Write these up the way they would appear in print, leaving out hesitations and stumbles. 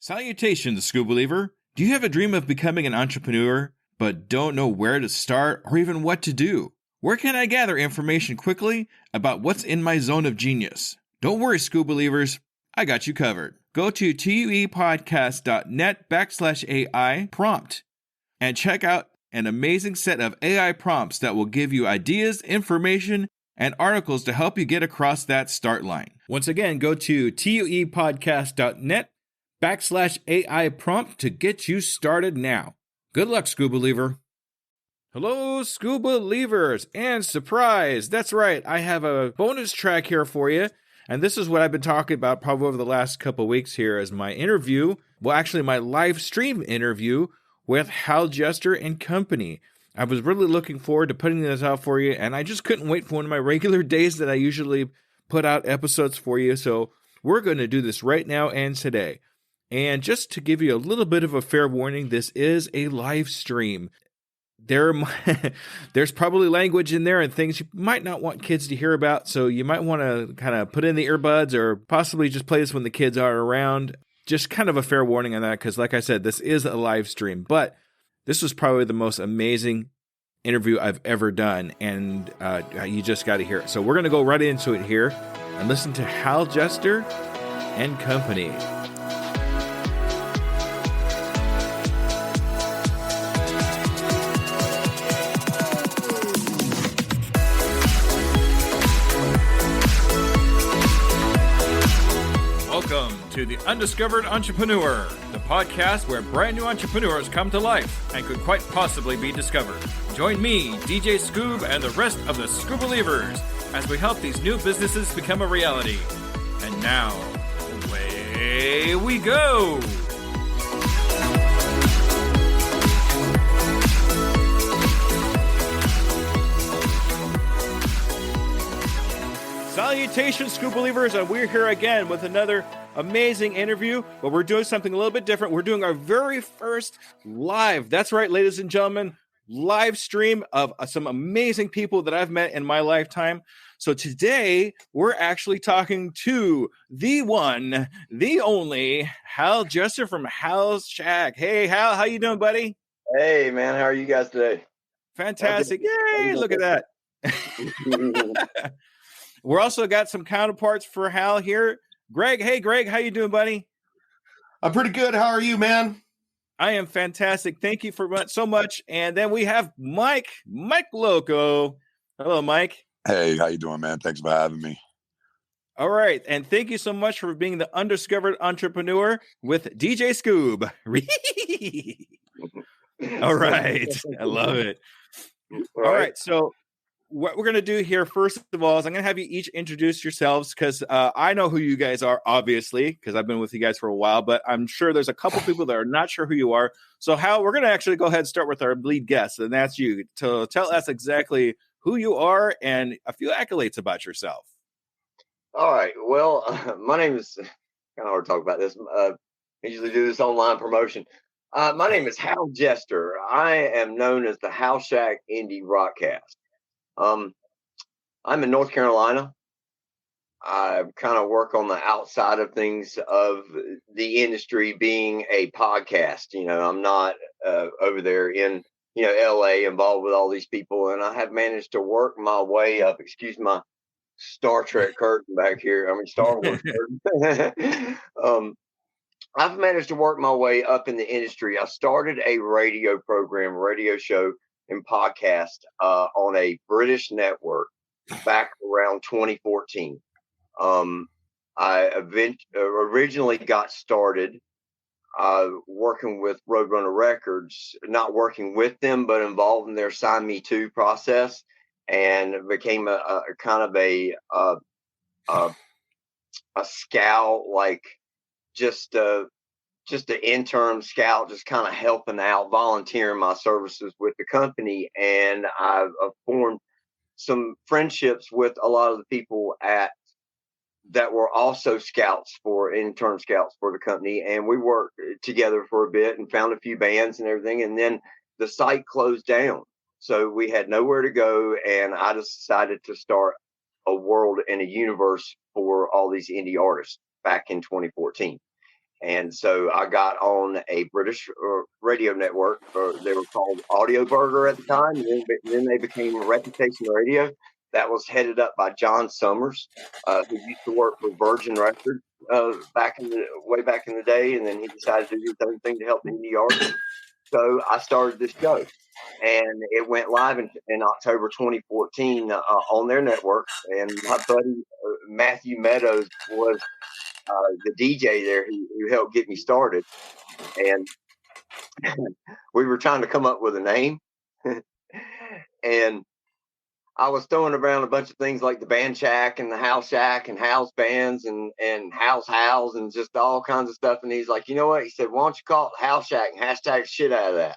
Salutations, School Believer. Do you have a dream of becoming an entrepreneur, but don't know where to start or even what to do? Where can I gather information quickly about what's in my zone of genius? Don't worry, School Believers. I got you covered. Go to tuepodcast.net/AI prompt and check out an amazing set of AI prompts that will give you ideas, information, and articles to help you get across that start line. Once again, go to tuepodcast.net/AI prompt to get you started now. Good luck, School Believer. Hello, School Believers, and surprise, that's right, I have a bonus track here for you, and this is what I've been talking about probably over the last couple of weeks here as my interview, well, actually my live stream interview with Hal Jester and Company. I was really looking forward to putting this out for you, and I just couldn't wait for one of my regular days that I usually put out episodes for you, so we're going to do this right now and today. And just to give you a little bit of a fair warning, this is a live stream. There's probably language in there and things you might not want kids to hear about, so you might want to kind of put in the earbuds or possibly just play this when the kids are around. Just kind of a fair warning on that because, like I said, this is a live stream. But this was probably the most amazing interview I've ever done, and you just got to hear it. So we're going to go right into it here and listen to Hal Jester and Company. Welcome to The Undiscovered Entrepreneur, the podcast where brand new entrepreneurs come to life and could quite possibly be discovered. Join me, DJ Scoob, and the rest of the Scoob Believers as we help these new businesses become a reality. And now, away we go! Salutations, School Believers, and we're here again with another amazing interview, but we're doing something a little bit different. We're doing our very first live, that's right, ladies and gentlemen, live stream of some amazing people that I've met in my lifetime. So today, we're actually talking to the one, the only, Hal Jester from Halshack. Hey, Hal, how you doing, buddy? Hey, man, how are you guys today? Fantastic. Yay, look at that. We're also got some counterparts for Hal here. Greg, hey, Greg, how you doing, buddy? I'm pretty good. How are you, man? I am fantastic. Thank you so much. And then we have Mike Loco. Hello, Mike. Hey, how you doing, man? Thanks for having me. All right. And thank you so much for being the Undiscovered Entrepreneur with DJ Scoob. All right. I love it. All right. So what we're going to do here, first of all, is I'm going to have you each introduce yourselves because I know who you guys are, obviously, because I've been with you guys for a while, but I'm sure there's a couple people that are not sure who you are. So, Hal, we're going to actually go ahead and start with our lead guest, and that's you, to tell us exactly who you are and a few accolades about yourself. All right. Well, my name is kind of hard to talk about this. I usually do this online promotion. My name is Hal Jester. I am known as the Halshack Indie Rockcast. I'm in North Carolina. I kind of work on the outside of things of the industry being a podcast. You know, I'm not over there in, LA involved with all these people. And I have managed to work my way up. Excuse my Star Trek curtain back here. I mean, Star Wars curtain. I've managed to work my way up in the industry. I started a radio show and podcast on a British network back around 2014. I originally got started working with Roadrunner Records, not working with them, but involved in their Sign Me To process, and became a kind of a scout, like just an intern scout, just kind of helping out, volunteering my services with the company. And I've formed some friendships with a lot of the people that were also intern scouts for the company. And we worked together for a bit and found a few bands and everything. And then the site closed down. So we had nowhere to go. And I decided to start a world and a universe for all these indie artists back in 2014. And so I got on a British radio network. They were called Audio Burger at the time. And then they became Reputation Radio. That was headed up by John Summers, who used to work for Virgin Records way back in the day. And then he decided to do his own thing to help indie artists. So I started this show. And it went live in October 2014 on their network. And my buddy Matthew Meadows was the DJ there who helped get me started. And we were trying to come up with a name. And I was throwing around a bunch of things like the Band Shack and the Halshack and Hal's Bands and Hals and just all kinds of stuff. And he's like, you know what? He said, why don't you call it Halshack and hashtag shit out of that?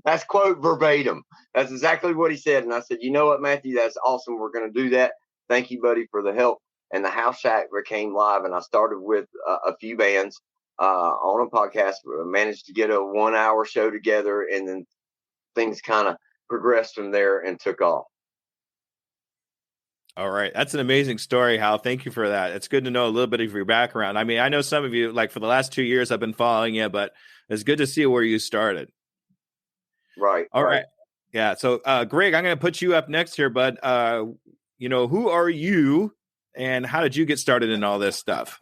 that's quote verbatim. That's exactly what he said. And I said, you know what, Matthew, that's awesome. We're going to do that. Thank you, buddy, for the help. And the Halshack became live. And I started with a few bands on a podcast. Managed to get a 1 hour show together. And then things kind of progressed from there and took off. All right. That's an amazing story, Hal. Thank you for that. It's good to know a little bit of your background. I mean, I know some of you, like for the last 2 years, I've been following you, but it's good to see where you started. Right. All right. Yeah. So, Greg, I'm going to put you up next here, bud. Who are you and how did you get started in all this stuff?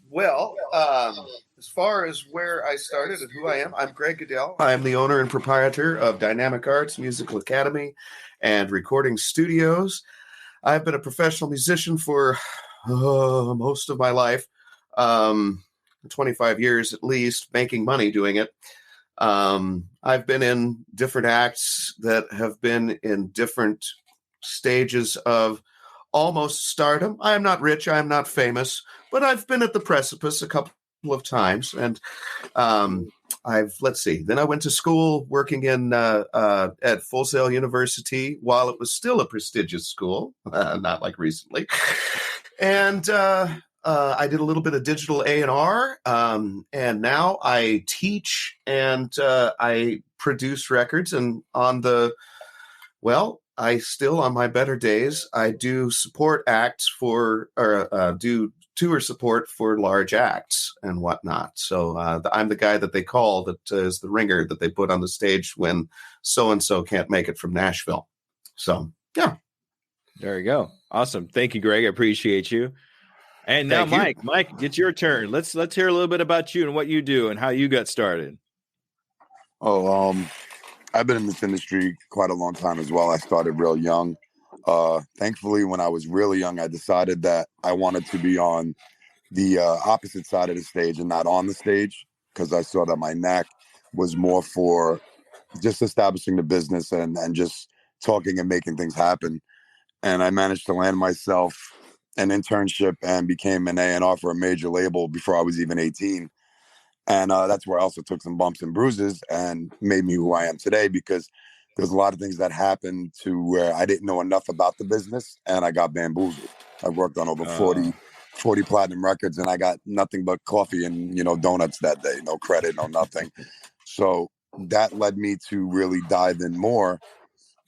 Well, as far as where I started and who I am, I'm Greg Goodell. I'm the owner and proprietor of Dynamic Arts Musical Academy and Recording Studios. I've been a professional musician for most of my life, 25 years at least, making money doing it. I've been in different acts that have been in different stages of almost stardom. I am not rich. I am not famous, but I've been at the precipice a couple of times. And then I went to school working at Full Sail University while it was still a prestigious school, not like recently. And I did a little bit of digital A&R, and now I teach and I produce records. And on my better days, I do support acts do tour support for large acts and whatnot. So I'm the guy that they call that is the ringer that they put on the stage when so-and-so can't make it from Nashville. So, yeah. There you go. Awesome. Thank you, Greg. I appreciate you. And now, Mike, it's your turn. Let's hear a little bit about you and what you do and how you got started. I've been in this industry quite a long time as well. I started real young. Thankfully, when I was really young, I decided that I wanted to be on the opposite side of the stage and not on the stage, because I saw that my knack was more for just establishing the business and just talking and making things happen. And I managed to land myself an internship and became an A&R for a major label before I was even 18. And that's where I also took some bumps and bruises and made me who I am today, because there's a lot of things that happened to where I didn't know enough about the business and I got bamboozled. I worked on over 40 platinum records and I got nothing but coffee and, donuts that day. No credit, no nothing. So that led me to really dive in more,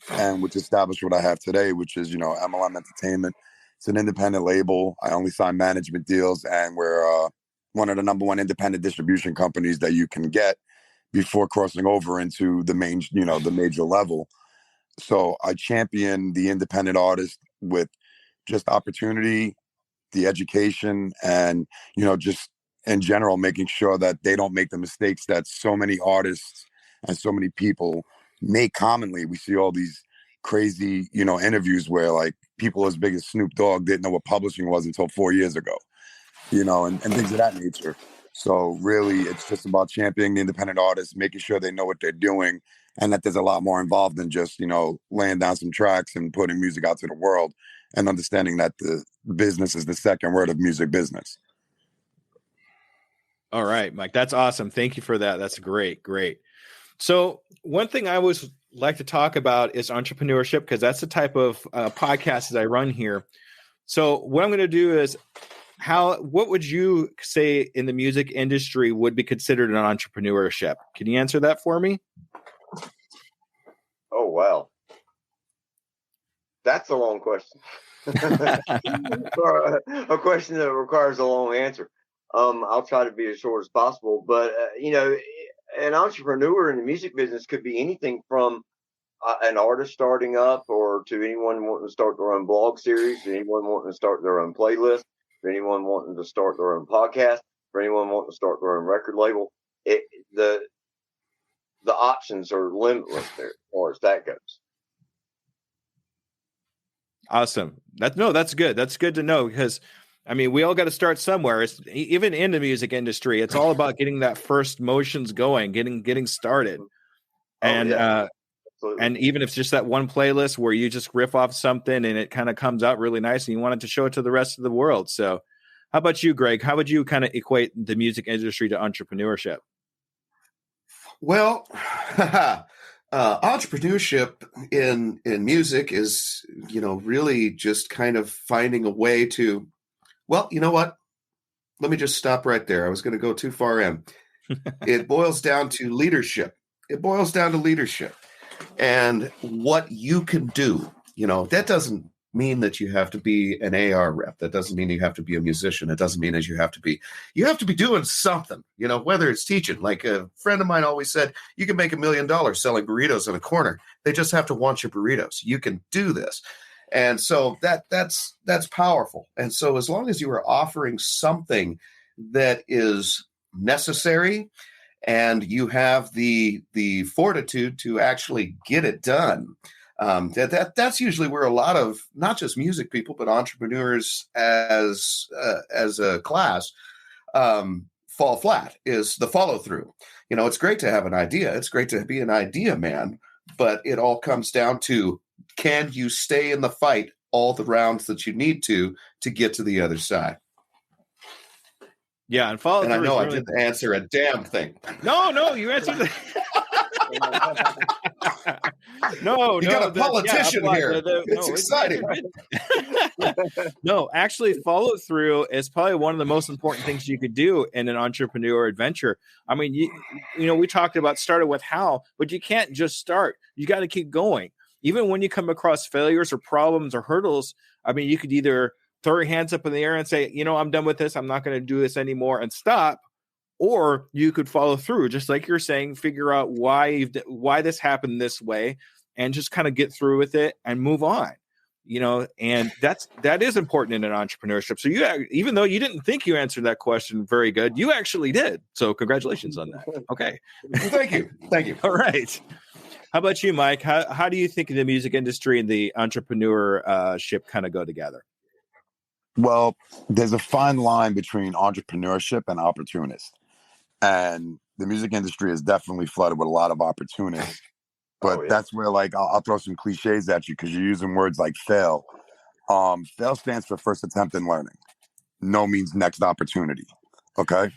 and which established what I have today, which is, MLM Entertainment. It's an independent label. I only sign management deals, and we're one of the number one independent distribution companies that you can get before crossing over into the main, the major level. So I champion the independent artist with just opportunity, the education, and, just in general, making sure that they don't make the mistakes that so many artists and so many people make commonly. We see all these crazy, interviews where like people as big as Snoop Dogg didn't know what publishing was until 4 years ago, and things of that nature. So really, it's just about championing the independent artists, making sure they know what they're doing, and that there's a lot more involved than just, laying down some tracks and putting music out to the world, and understanding that the business is the second word of music business. All right, Mike, that's awesome. Thank you for that. That's great. So one thing I always like to talk about is entrepreneurship, because that's the type of podcast that I run here. So what I'm going to do is, what would you say in the music industry would be considered an entrepreneurship? Can you answer that for me? Oh, wow. That's a long question. Or a question that requires a long answer. I'll try to be as short as possible. But an entrepreneur in the music business could be anything from an artist starting up, or to anyone wanting to start their own blog series, to anyone wanting to start their own playlist, to anyone wanting to start their own podcast, for anyone wanting to start their own record label. The options are limitless there as far as that goes. Awesome. That's good. That's good to know, because I mean, we all got to start somewhere. Even in the music industry, it's all about getting that first motions going, getting started. And and even if it's just that one playlist where you just riff off something and it kind of comes out really nice and you want it to show it to the rest of the world. So how about you, Greg? How would you kind of equate the music industry to entrepreneurship? Well, entrepreneurship in music is, really just kind of finding a way to, well, you know what? Let me just stop right there. I was going to go too far in. It boils down to leadership. And what you can do. That doesn't mean that you have to be an AR rep. That doesn't mean you have to be a musician. It doesn't mean that you have to be doing something, whether it's teaching. Like a friend of mine always said, you can make $1 million selling burritos in a corner. They just have to want your burritos. You can do this. And so that's powerful. And so as long as you are offering something that is necessary and you have the fortitude to actually get it done, that's usually where a lot of not just music people, but entrepreneurs as a class fall flat, is the follow through. It's great to have an idea. It's great to be an idea man, but it all comes down to, can you stay in the fight all the rounds that you need to get to the other side? Yeah, and follow through. And I know I didn't answer a damn thing. No, you answered it. No, got a politician here. It's exciting. No, actually, follow through is probably one of the most important things you could do in an entrepreneur adventure. I mean, we talked about started with Hal, but you can't just start. You got to keep going. Even when you come across failures or problems or hurdles, I mean, you could either throw your hands up in the air and say, I'm done with this. I'm not going to do this anymore, and stop. Or you could follow through, just like you're saying, figure out why this happened this way, and just kind of get through with it and move on. And that is important in an entrepreneurship. So even though you didn't think you answered that question very good, you actually did. So congratulations on that. Okay. Thank you. All right. How about you, Mike? How do you think the music industry and the entrepreneurship kind of go together? Well, there's a fine line between entrepreneurship and opportunist. And the music industry is definitely flooded with a lot of opportunists. But that's where, I'll throw some cliches at you because you're using words like fail. Fail stands for first attempt in learning. No means next opportunity. Okay?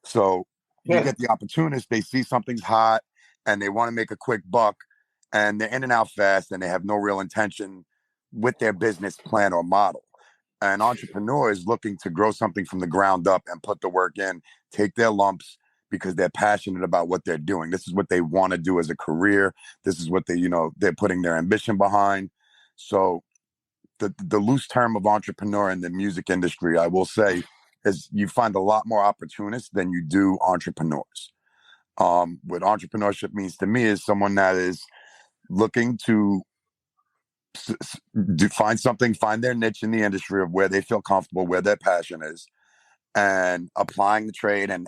So you get the opportunist, they see something's hot and they want to make a quick buck, and they're in and out fast and they have no real intention with their business plan or model. An entrepreneur is looking to grow something from the ground up and put the work in, take their lumps, because they're passionate about what they're doing. This is what they want to do as a career. This is what they're putting their ambition behind. So the loose term of entrepreneur in the music industry, I will say, is you find a lot more opportunists than you do entrepreneurs. What entrepreneurship means to me is someone that is looking to find their niche in the industry of where they feel comfortable, where their passion is, and applying the trade and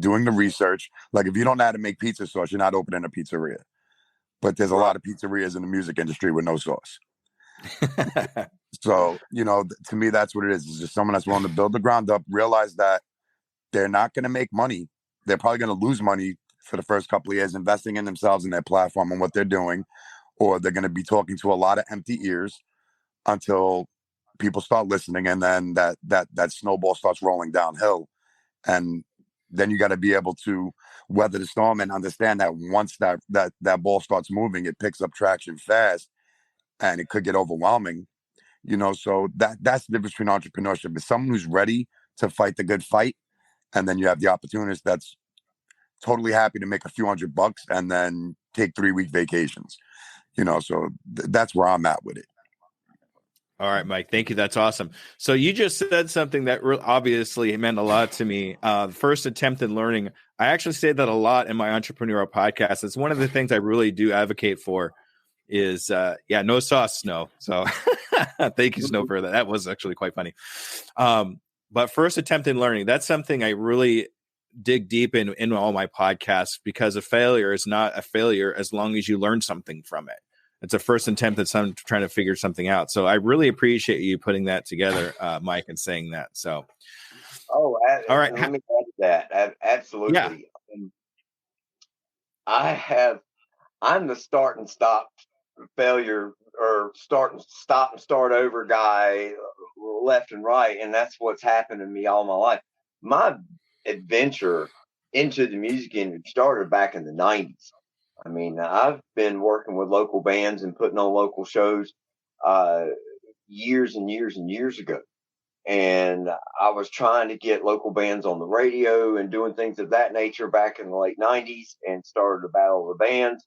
doing the research. Like, if you don't know how to make pizza sauce, you're not opening a pizzeria. But there's a lot of pizzerias in the music industry with no sauce. So, to me, that's what it is. It's just someone that's willing to build the ground up, realize that they're not going to make money. They're probably going to lose money for the first couple of years investing in themselves and their platform and what they're doing, or they're going to be talking to a lot of empty ears until people start listening, and then that snowball starts rolling downhill. And then you got to be able to weather the storm and understand that once that ball starts moving, it picks up traction fast, and it could get overwhelming. So that's the difference between entrepreneurship. Is someone who's ready to fight the good fight, and then you have the opportunist that's totally happy to make a few $100 and then take 3-week vacations. So that's where I'm at with it. All right, Mike. Thank you. That's awesome. So you just said something that obviously meant a lot to me. First attempt in learning. I actually say that a lot in my entrepreneurial podcast. It's one of the things I really do advocate for is, no sauce, Snow. So thank you, Snow, for that. That was actually quite funny. But first attempt in learning, that's something I really dig deep in all my podcasts, because a failure is not a failure as long as you learn something from it. It's a first attempt at trying to figure something out. So I really appreciate you putting that together, Mike, and saying that. So, all right. Let me add that. Absolutely. Yeah. I'm the start and stop failure, or start and stop and start over guy, left and right. And that's what's happened to me all my life. My adventure into the music industry started back in the 90s. I mean, I've been working with local bands and putting on local shows years and years and years ago. And I was trying to get local bands on the radio and doing things of that nature back in the late 90s, and started a battle of the bands.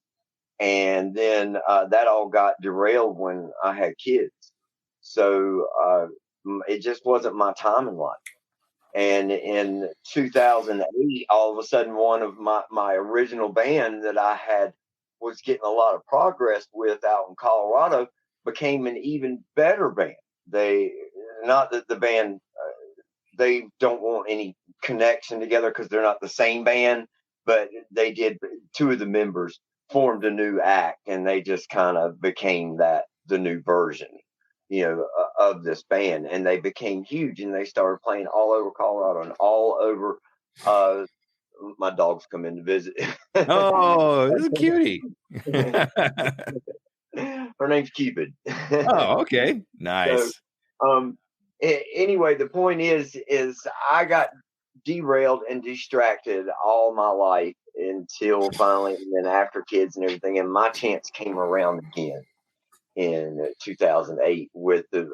And then that all got derailed when I had kids. So it just wasn't my time in life. And in 2008, all of a sudden, one of my original band that I had was getting a lot of progress with out in Colorado became an even better band. Not that the band, they don't want any connection together because they're not the same band, but they did. Two of the members formed a new act, and they just kind of became the new version, of this band, and they became huge, and they started playing all over Colorado and all over. My dogs come in to visit. Oh, this is a cutie. Her name's Cupid. Oh, okay, nice. So, anyway, the point is I got derailed and distracted all my life until finally, and then after kids and everything, and my chance came around again in 2008 with the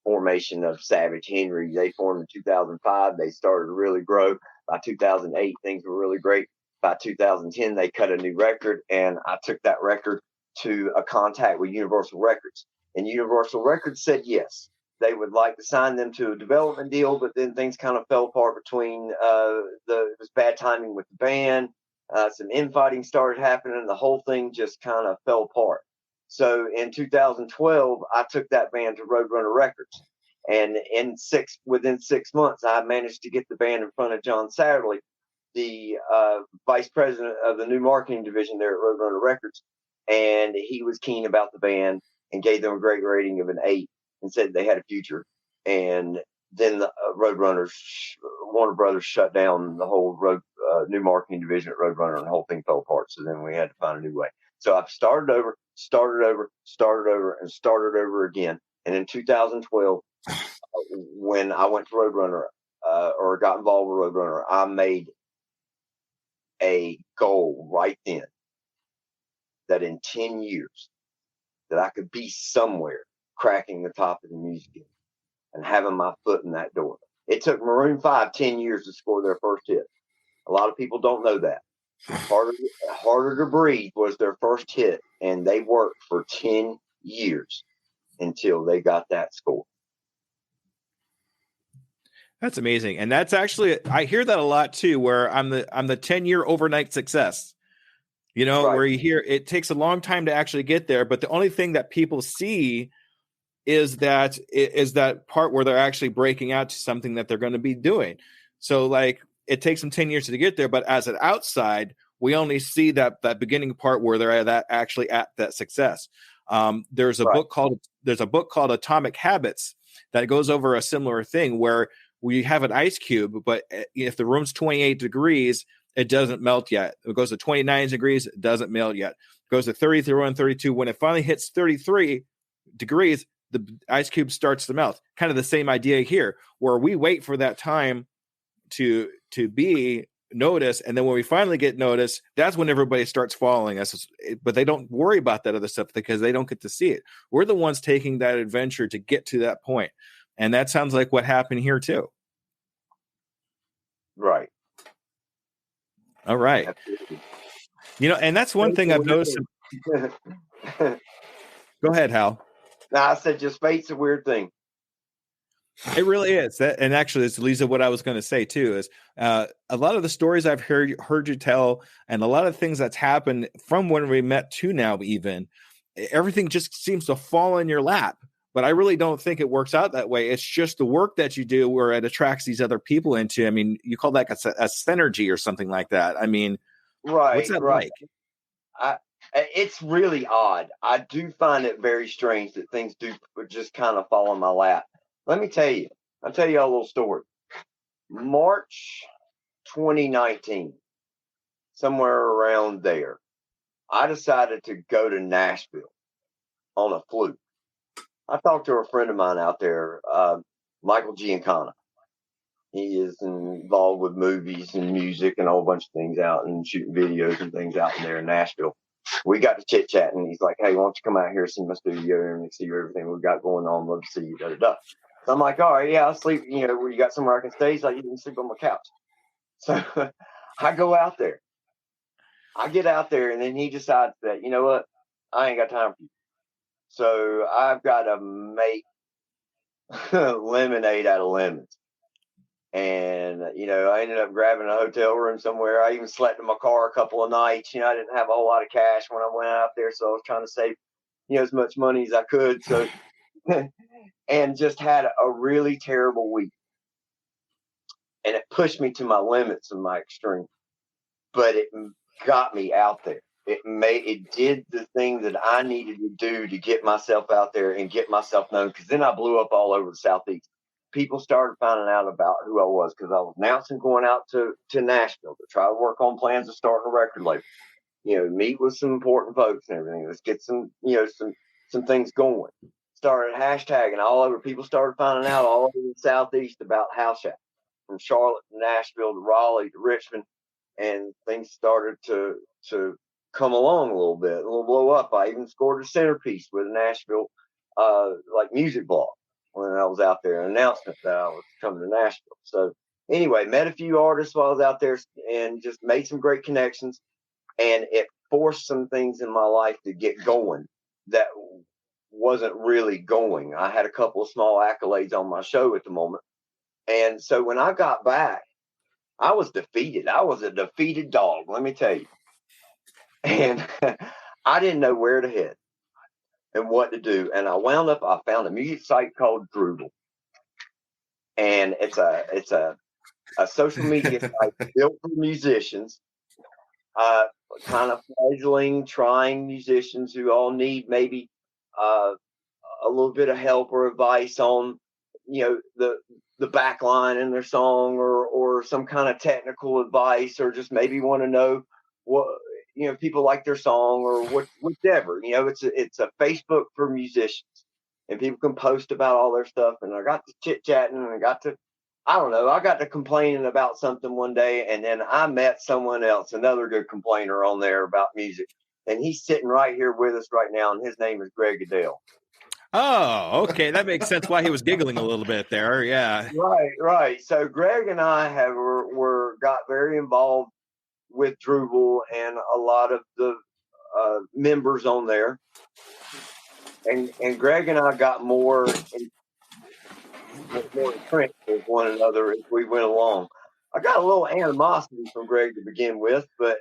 formation of Savage Henry. They formed in 2005. They started to really grow. By 2008, things were really great. By 2010, they cut a new record, and I took that record to a contact with Universal Records. And Universal Records said yes. They would like to sign them to a development deal, but then things kind of fell apart between it was bad timing with the band. Some infighting started happening, and the whole thing just kind of fell apart. So in 2012, I took that band to Roadrunner Records. And within 6 months, I managed to get the band in front of John Satterley, the vice president of the new marketing division there at Roadrunner Records. And he was keen about the band and gave them a great rating of an 8 and said they had a future. And then the Warner Brothers shut down the whole new marketing division at Roadrunner, and the whole thing fell apart. So then we had to find a new way. So I've started over again. And in 2012, when I went to Roadrunner, or got involved with Roadrunner, I made a goal right then that in 10 years that I could be somewhere cracking the top of the music industry and having my foot in that door. It took Maroon 5 10 years to score their first hit. A lot of people don't know that. Harder to Breathe was their first hit, and they worked for 10 years until they got that score. That's amazing. And that's actually, I hear that a lot too, where I'm the 10-year overnight success, right. Where you hear it takes a long time to actually get there. But the only thing that people see is that part where they're actually breaking out to something that they're going to be doing. So like it takes them 10 years to get there. But as an outside, we only see that beginning part where they're actually at that success. There's a book called Atomic Habits that goes over a similar thing where we have an ice cube, but if the room's 28 degrees, it doesn't melt yet. It goes to 29 degrees, it doesn't melt yet. It goes to 31, 32. When it finally hits 33 degrees, the ice cube starts to melt. Kind of the same idea here, where we wait for that time to be noticed, and then when we finally get noticed, that's when everybody starts following us. But they don't worry about that other stuff because they don't get to see it. We're the ones taking that adventure to get to that point. And that sounds like what happened here too. Right. All right. Absolutely. And that's one thing I've noticed. Go ahead, Hal. Now I said, just fate's a weird thing. It really is. And actually, it's Lisa, what I was going to say too is a lot of the stories I've heard you tell, and a lot of things that's happened from when we met to now, even everything just seems to fall in your lap. But I really don't think it works out that way. It's just the work that you do where it attracts these other people into. I mean, you call that a synergy or something like that. I mean, what's that like? It's really odd. I do find it very strange that things do just kind of fall in my lap. Let me tell you. I'll tell you a little story. March 2019, somewhere around there, I decided to go to Nashville on a fluke. I talked to a friend of mine out there, Michael Giancana. He is involved with movies and music and a whole bunch of things out and shooting videos and things out in there in Nashville. We got to chit chatting. He's like, "Hey, why don't you come out here, see my studio and see everything we got going on? Love to see you." Da da da. So I'm like, "All right, yeah, I'll sleep. You know, where you got somewhere I can stay?" He's like, "You can sleep on my couch." So I go out there. I get out there, and then he decides that, you know what, I ain't got time for you. So I've got to make lemonade out of lemons. And, you know, I ended up grabbing a hotel room somewhere. I even slept in my car a couple of nights. You know, I didn't have a whole lot of cash when I went out there. So I was trying to save, you know, as much money as I could. So, and just had a really terrible week. And it pushed me to my limits and my extreme. But it got me out there. It did the thing that I needed to do to get myself out there and get myself known. Because then I blew up all over the Southeast. People started finding out about who I was because I was announcing going out to Nashville to try to work on plans of starting a record label. You know, meet with some important folks and everything. Let's get some, you know, some things going. Started hashtagging all over. People started finding out all over the Southeast about Halshack, from Charlotte to Nashville to Raleigh to Richmond, and things started to come along a little bit, a little blow up. I even scored a centerpiece with a Nashville like music blog when I was out there, an announcement that I was coming to Nashville. So anyway, met a few artists while I was out there and just made some great connections. And it forced some things in my life to get going that wasn't really going. I had a couple of small accolades on my show at the moment. And so when I got back, I was defeated. I was a defeated dog, let me tell you. And I didn't know where to head and what to do. And I found a music site called Drupal. And it's a social media site built for musicians, kind of fledgling, trying musicians who all need maybe a little bit of help or advice on, you know, the back line in their song or some kind of technical advice, or just maybe want to know what, you know, people like their song or whatever. You know, it's a Facebook for musicians, and people can post about all their stuff. And I got to chit chatting, and I got to complaining about something one day, and then I met someone else, another good complainer on there about music, and he's sitting right here with us right now, and his name is Greg Adele. Oh, okay, that makes sense why he was giggling a little bit there. Yeah, right. So Greg and I got very involved with Drupal and a lot of the members on there, and Greg and I got more entrenched with one another as we went along. I got a little animosity from Greg to begin with, but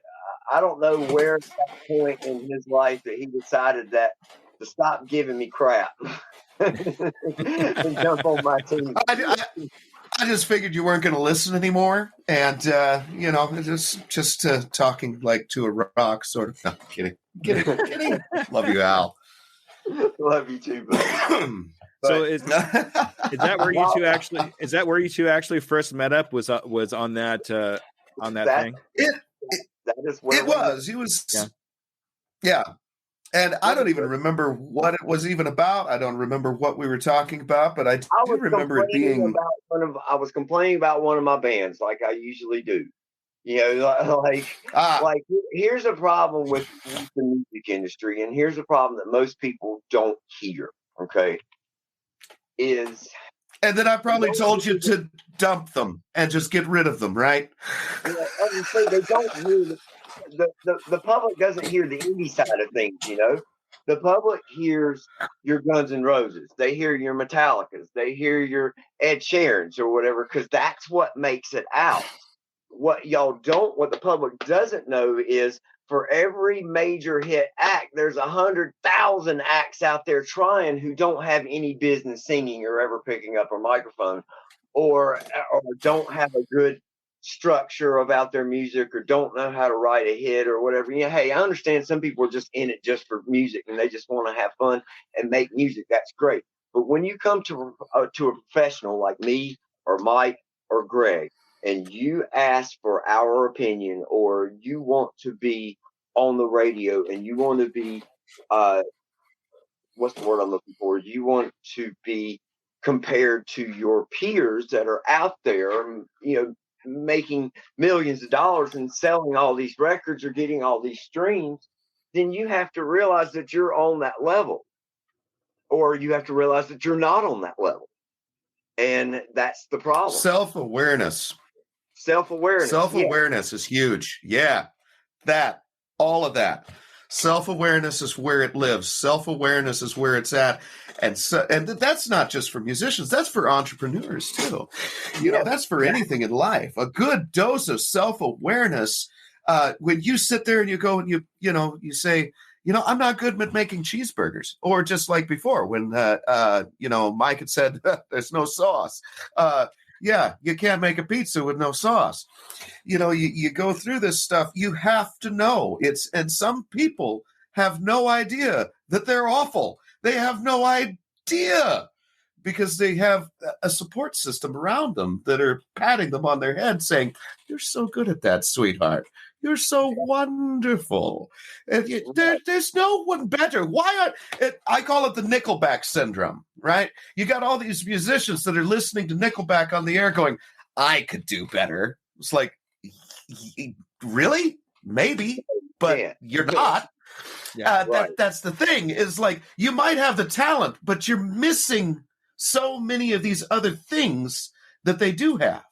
I don't know where at that point in his life that he decided that to stop giving me crap and jump on my team. I just figured you weren't going to listen anymore, and you know, just talking like to a rock, sort of. No, kidding. Love you, Al. Love you too, buddy. So is that where you two actually? Is that where you two actually first met up? Was on that thing? That is where it was. He was. Yeah. And I don't even remember what it was even about. I don't remember what we were talking about, but I do remember it being. I was complaining about one of my bands, like I usually do. You know, like here's a problem with the music industry, and here's a problem that most people don't hear. Okay, and then I probably told you to dump them and just get rid of them, right? Yeah, obviously they don't hear the public doesn't hear the indie side of things, you know. The public hears your Guns N' Roses. They hear your Metallicas. They hear your Ed Sheerans or whatever, because that's what makes it out. What the public doesn't know is for every major hit act, there's 100,000 acts out there trying who don't have any business singing or ever picking up a microphone, or don't have a good structure about their music, or don't know how to write a hit or whatever. Hey, I understand some people are just in it just for music and they just want to have fun and make music. That's great. But when you come to a professional like me or Mike or Greg, and you ask for our opinion, or you want to be on the radio, and you want to be, what's the word I'm looking for? You want to be compared to your peers that are out there, making millions of dollars and selling all these records or getting all these streams, then you have to realize that you're on that level, or you have to realize that you're not on that level. And that's the problem. Self-awareness. Self-awareness is huge. Yeah. All of that. Self-awareness is where it lives. Self-awareness is where it's at. And that's not just for musicians. That's for entrepreneurs too. That's for anything in life. A good dose of self-awareness. When you sit there and you go and you say, I'm not good at making cheeseburgers, or just like before when, Mike had said, there's no sauce. Yeah, you can't make a pizza with no sauce. You go through this stuff. You have to know and some people have no idea that they're awful. They have no idea because they have a support system around them that are patting them on their head saying, you're so good at that, sweetheart. You're so wonderful. There's no one better. I call it the Nickelback syndrome, right? You got all these musicians that are listening to Nickelback on the air going, I could do better. It's like, really? Maybe, but you're not. Yeah, right. That's the thing, is like, you might have the talent, but you're missing so many of these other things that they do have.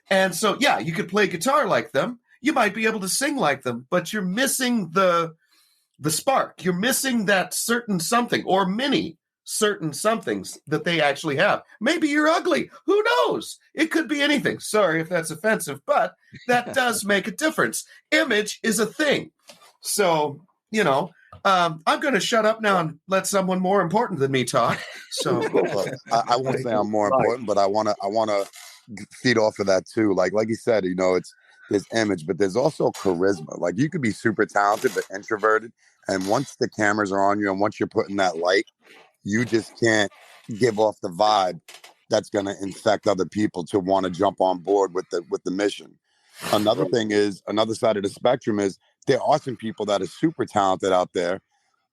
And so, yeah, you could play guitar like them. You might be able to sing like them, but you're missing the spark. You're missing that certain something, or many certain somethings that they actually have. Maybe you're ugly. Who knows? It could be anything. Sorry if that's offensive, but that does make a difference. Image is a thing. So, I'm going to shut up now and let someone more important than me talk. So I won't say I'm more important, but I want to feed off of that too. Like you said, there's image, but there's also charisma. Like, you could be super talented but introverted, and once the cameras are on you and once you're putting that light, you just can't give off the vibe that's going to infect other people to want to jump on board with the mission. Another thing is, another side of the spectrum is, there are some people that are super talented out there,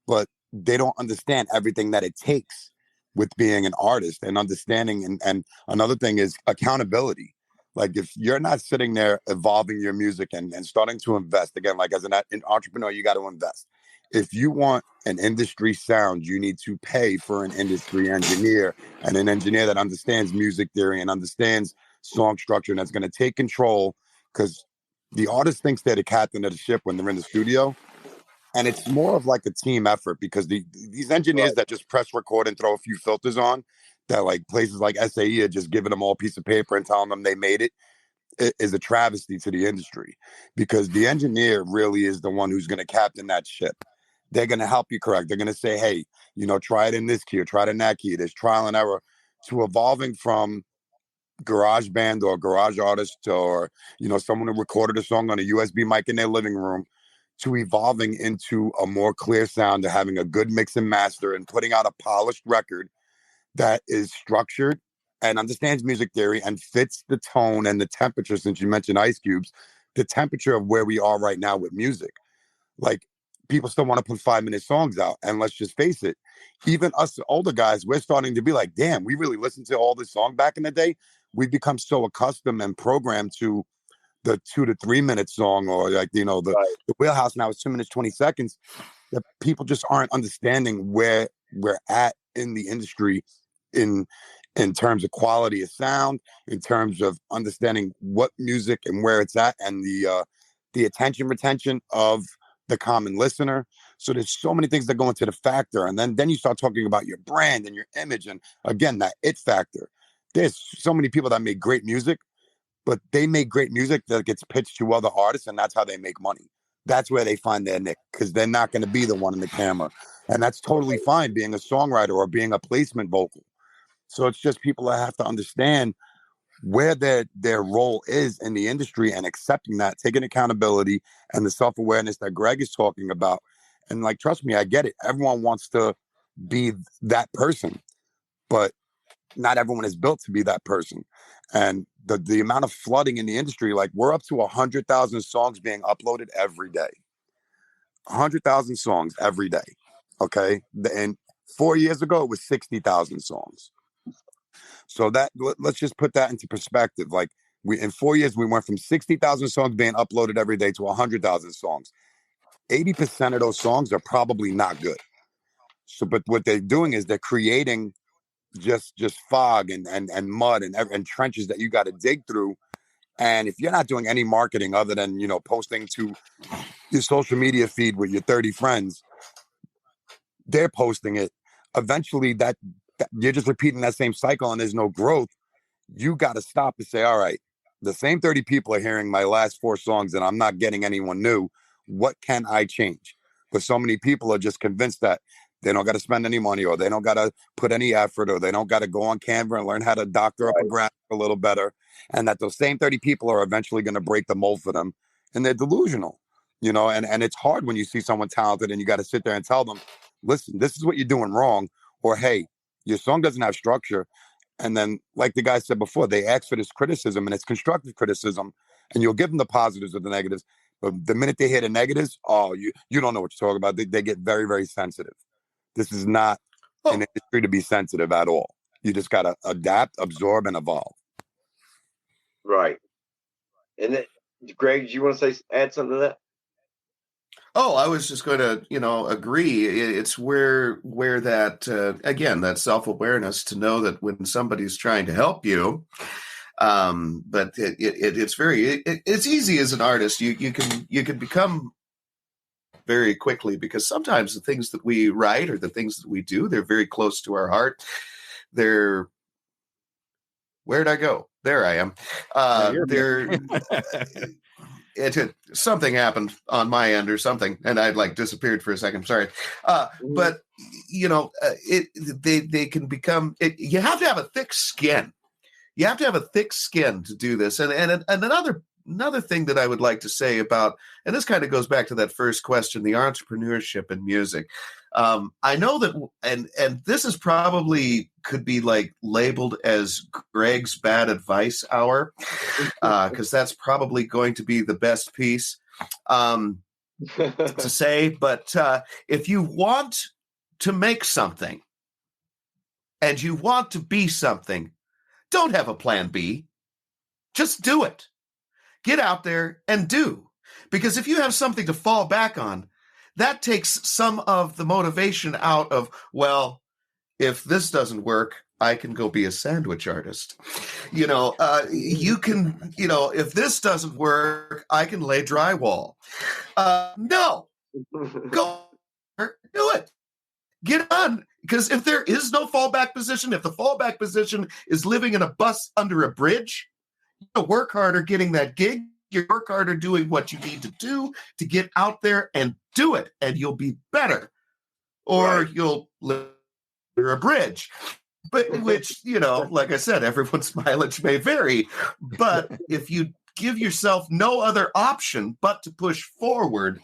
but they don't understand everything that it takes with being an artist and understanding. And another thing is accountability. Like, if you're not sitting there evolving your music and starting to invest, again, like as an entrepreneur, you got to invest. If you want an industry sound, you need to pay for an industry engineer, and an engineer that understands music theory and understands song structure, and that's going to take control, because the artist thinks they're the captain of the ship when they're in the studio. And it's more of like a team effort, because these engineers that just press record and throw a few filters on, that like places like SAE are just giving them all a piece of paper and telling them they made it, is a travesty to the industry, because the engineer really is the one who's going to captain that ship. They're going to help you correct. They're going to say, hey, try it in this key or try it in that key. There's trial and error to evolving from garage band or garage artist, or someone who recorded a song on a USB mic in their living room, to evolving into a more clear sound, to having a good mix and master and putting out a polished record that is structured and understands music theory and fits the tone and the temperature. Since you mentioned Ice Cubes, the temperature of where we are right now with music. Like, people still want to put 5-minute songs out, and let's just face it, even us older guys, we're starting to be like, damn, we really listened to all this song back in the day. We've become so accustomed and programmed to the 2 to 3 minute song, or like, the wheelhouse now is 2 minutes, 20 seconds, that people just aren't understanding where we're at in the industry in terms of quality of sound, in terms of understanding what music and where it's at, and the attention retention of the common listener. So there's so many things that go into the factor. And then you start talking about your brand and your image. And again, that it factor. There's so many people that make great music, but they make great music that gets pitched to other artists, and that's how they make money. That's where they find their nick, because they're not going to be the one in the camera. And that's totally fine, being a songwriter or being a placement vocal. So it's just people that have to understand where their role is in the industry and accepting that, taking accountability and the self-awareness that Greg is talking about. And like, trust me, I get it. Everyone wants to be that person, but not everyone is built to be that person. And the amount of flooding in the industry, like we're up to 100,000 songs being uploaded every day. 100,000 songs every day. Okay. And 4 years ago, it was 60,000 songs. So that, let's just put that into perspective. Like in 4 years, we went from 60,000 songs being uploaded every day to 100,000 songs. 80% of those songs are probably not good. So, but what they're doing is they're creating just fog and mud and trenches that you got to dig through. And if you're not doing any marketing other than, posting to your social media feed with your 30 friends, they're posting it. Eventually that you're just repeating that same cycle and there's no growth. You got to stop and say, all right, the same 30 people are hearing my last 4 songs and I'm not getting anyone new. What can I change? Because so many people are just convinced that they don't got to spend any money, or they don't got to put any effort, or they don't got to go on Canva and learn how to doctor up a graphic a little better. And that those same 30 people are eventually going to break the mold for them. And they're delusional, and it's hard when you see someone talented and you got to sit there and tell them, listen, this is what you're doing wrong. Or, hey, your song doesn't have structure. And then, like the guy said before, they ask for this criticism, and it's constructive criticism, and you'll give them the positives or the negatives. But the minute they hear the negatives, you don't know what you're talking about. They get very, very sensitive. This is not an industry to be sensitive at all. You just got to adapt, absorb, and evolve. Right. And Greg, do you want to add something to that? Oh, I was just going to, agree. It's where that, again, that self-awareness to know that when somebody's trying to help you, but it's easy as an artist. You can become very quickly, because sometimes the things that we write or the things that we do, they're very close to our heart. Where'd I go? There I am. Something happened on my end or something, and I'd disappeared for a second. Sorry. But they can become, you have to have a thick skin. You have to have a thick skin to do this. And another thing that I would like to say about, and this kind of goes back to that first question, the entrepreneurship in music. I know that, and this is probably could be labeled as Greg's bad advice hour, because that's probably going to be the best piece to say. But if you want to make something and you want to be something, don't have a plan B. Just do it. Get out there and do. Because if you have something to fall back on, that takes some of the motivation out of, well, if this doesn't work, I can go be a sandwich artist. You can, if this doesn't work, I can lay drywall. No, go do it. Get on. Because if there is no fallback position, if the fallback position is living in a bus under a bridge, you work harder getting that gig. You work harder doing what you need to do to get out there and do it, and you'll be better. Or you'll live under a bridge, but which, like I said, everyone's mileage may vary. But if you give yourself no other option but to push forward.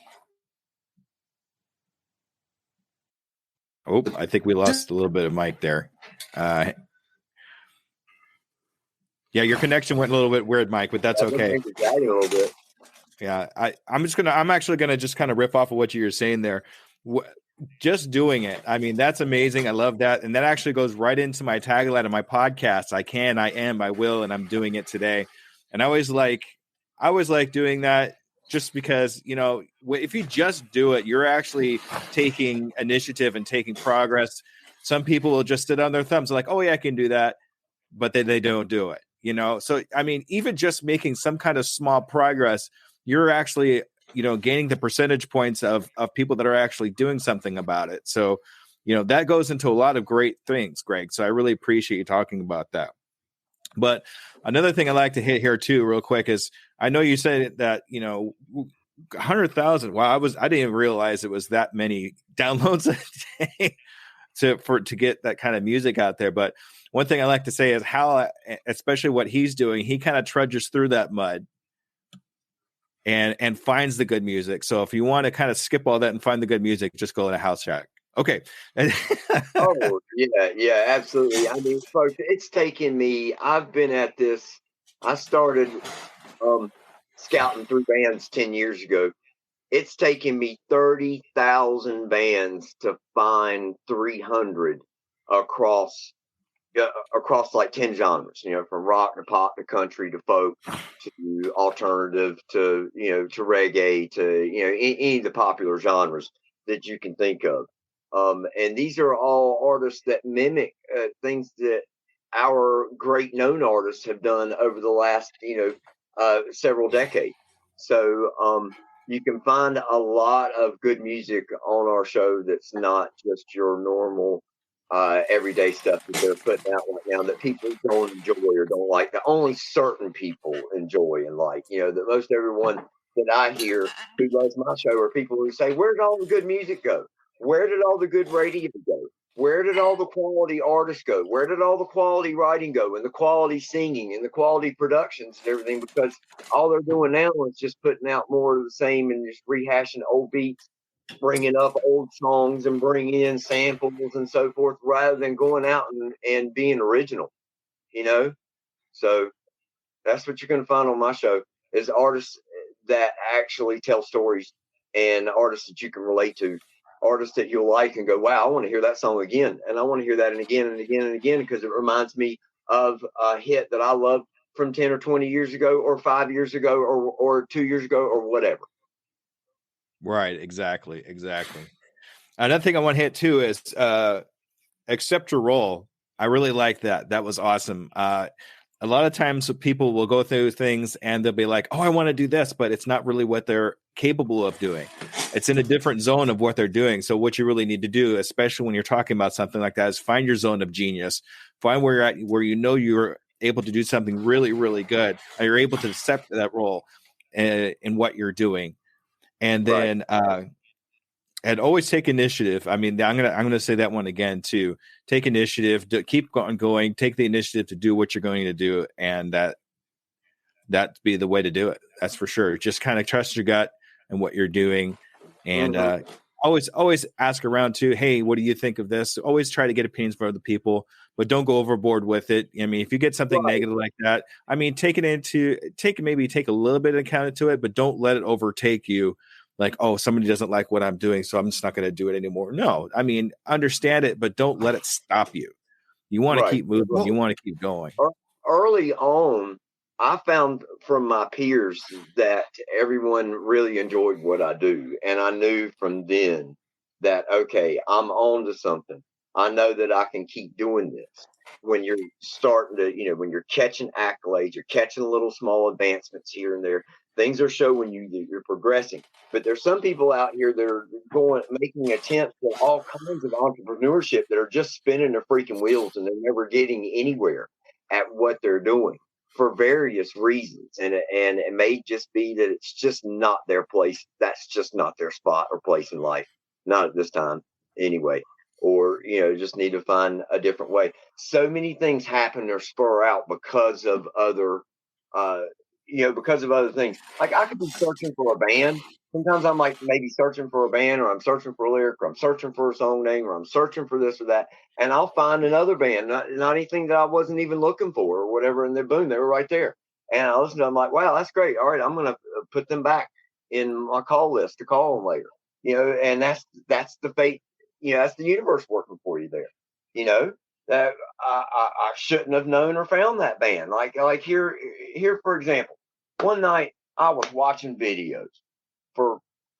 Oh, I think we lost a little bit of Mike there. Yeah, your connection went a little bit weird, Mike, but that's okay. A little bit. Yeah, I'm actually gonna just kind of riff off of what you were saying there. Just doing it. I mean, that's amazing. I love that. And that actually goes right into my tagline of my podcast. I can, I am, I will, and I'm doing it today. And I always like doing that, just because, if you just do it, you're actually taking initiative and taking progress. Some people will just sit on their thumbs like, oh yeah, I can do that. But then they don't do it. So, I mean, even just making some kind of small progress, you're actually gaining the percentage points of people that are actually doing something about it. So, that goes into a lot of great things, Greg. So I really appreciate you talking about that. But another thing I'd like to hit here too, real quick, is I know you said that, 100,000. Wow. I didn't even realize it was that many downloads a day to get that kind of music out there. But one thing I like to say is how, especially what he's doing, he kind of trudges through that mud and finds the good music. So if you want to kind of skip all that and find the good music, just go to Halshack. Okay. Oh, yeah, absolutely. I mean, folks, it's taken me, I've been at this, I started scouting through bands 10 years ago. It's taken me 30,000 bands to find 300 across like 10 genres, from rock to pop to country to folk to alternative to, to reggae to, any of the popular genres that you can think of. And these are all artists that mimic things that our great known artists have done over the last, several decades. So you can find a lot of good music on our show that's not just your normal everyday stuff that they're putting out right now that people don't enjoy or don't like, that only certain people enjoy and like. That most everyone that I hear who loves my show are people who say, where did all the good music go? Where did all the good radio go? Where did all the quality artists go? Where did all the quality writing go and the quality singing and the quality productions and everything? Because all they're doing now is just putting out more of the same and just rehashing old beats, bringing up old songs and bringing in samples and so forth, rather than going out and being original, So that's what you're going to find on my show is artists that actually tell stories and artists that you can relate to. Artists that you'll like and go, wow, I want to hear that song again. And I want to hear that and again and again and again, because it reminds me of a hit that I loved from 10 or 20 years ago or 5 years ago or 2 years ago or whatever. Right. Exactly. Another thing I want to hit too is accept your role. I really like that. That was awesome. A lot of times people will go through things and they'll be like, oh, I want to do this, but it's not really what they're capable of doing. It's in a different zone of what they're doing. So what you really need to do, especially when you're talking about something like that, is find your zone of genius. Find where you're at, where you're able to do something really, really good. And you're able to accept that role in what you're doing. And then and always take initiative. I mean, I'm gonna say that one again too. Take initiative, keep going, take the initiative to do what you're going to do, and that be the way to do it. That's for sure. Just kind of trust your gut and what you're doing, and always ask around too. Hey, what do you think of this? Always try to get opinions from other people, but don't go overboard with it. I mean, if you get something negative like that, I mean, take a little bit of account to it, but don't let it overtake you. Like, oh, somebody doesn't like what I'm doing, so I'm just not going to do it anymore. No, I mean, understand it, but don't let it stop you. You want to keep moving. Well, you want to keep going. Early on, I found from my peers that everyone really enjoyed what I do. And I knew from then that, okay, I'm on to something. I know that I can keep doing this. When you're starting to, when you're catching accolades, you're catching little small advancements here and there, things are showing you that you're progressing. But there's some people out here that are making attempts at all kinds of entrepreneurship that are just spinning their freaking wheels and they're never getting anywhere at what they're doing for various reasons. And it may just be that it's just not their place. That's just not their spot or place in life. Not at this time anyway. Or, just need to find a different way. So many things happen or spur out because of other things. Like I could be searching for a band. Sometimes I'm like maybe searching for a band, or I'm searching for a lyric, or I'm searching for a song name, or I'm searching for this or that. And I'll find another band, not anything that I wasn't even looking for or whatever. And then boom, they were right there. And I listen to them, I'm like, wow, that's great. All right, I'm going to put them back in my call list to call them later. And that's the fate. That's the universe working for you there. That I shouldn't have known or found that band. Like here, for example, one night I was watching videos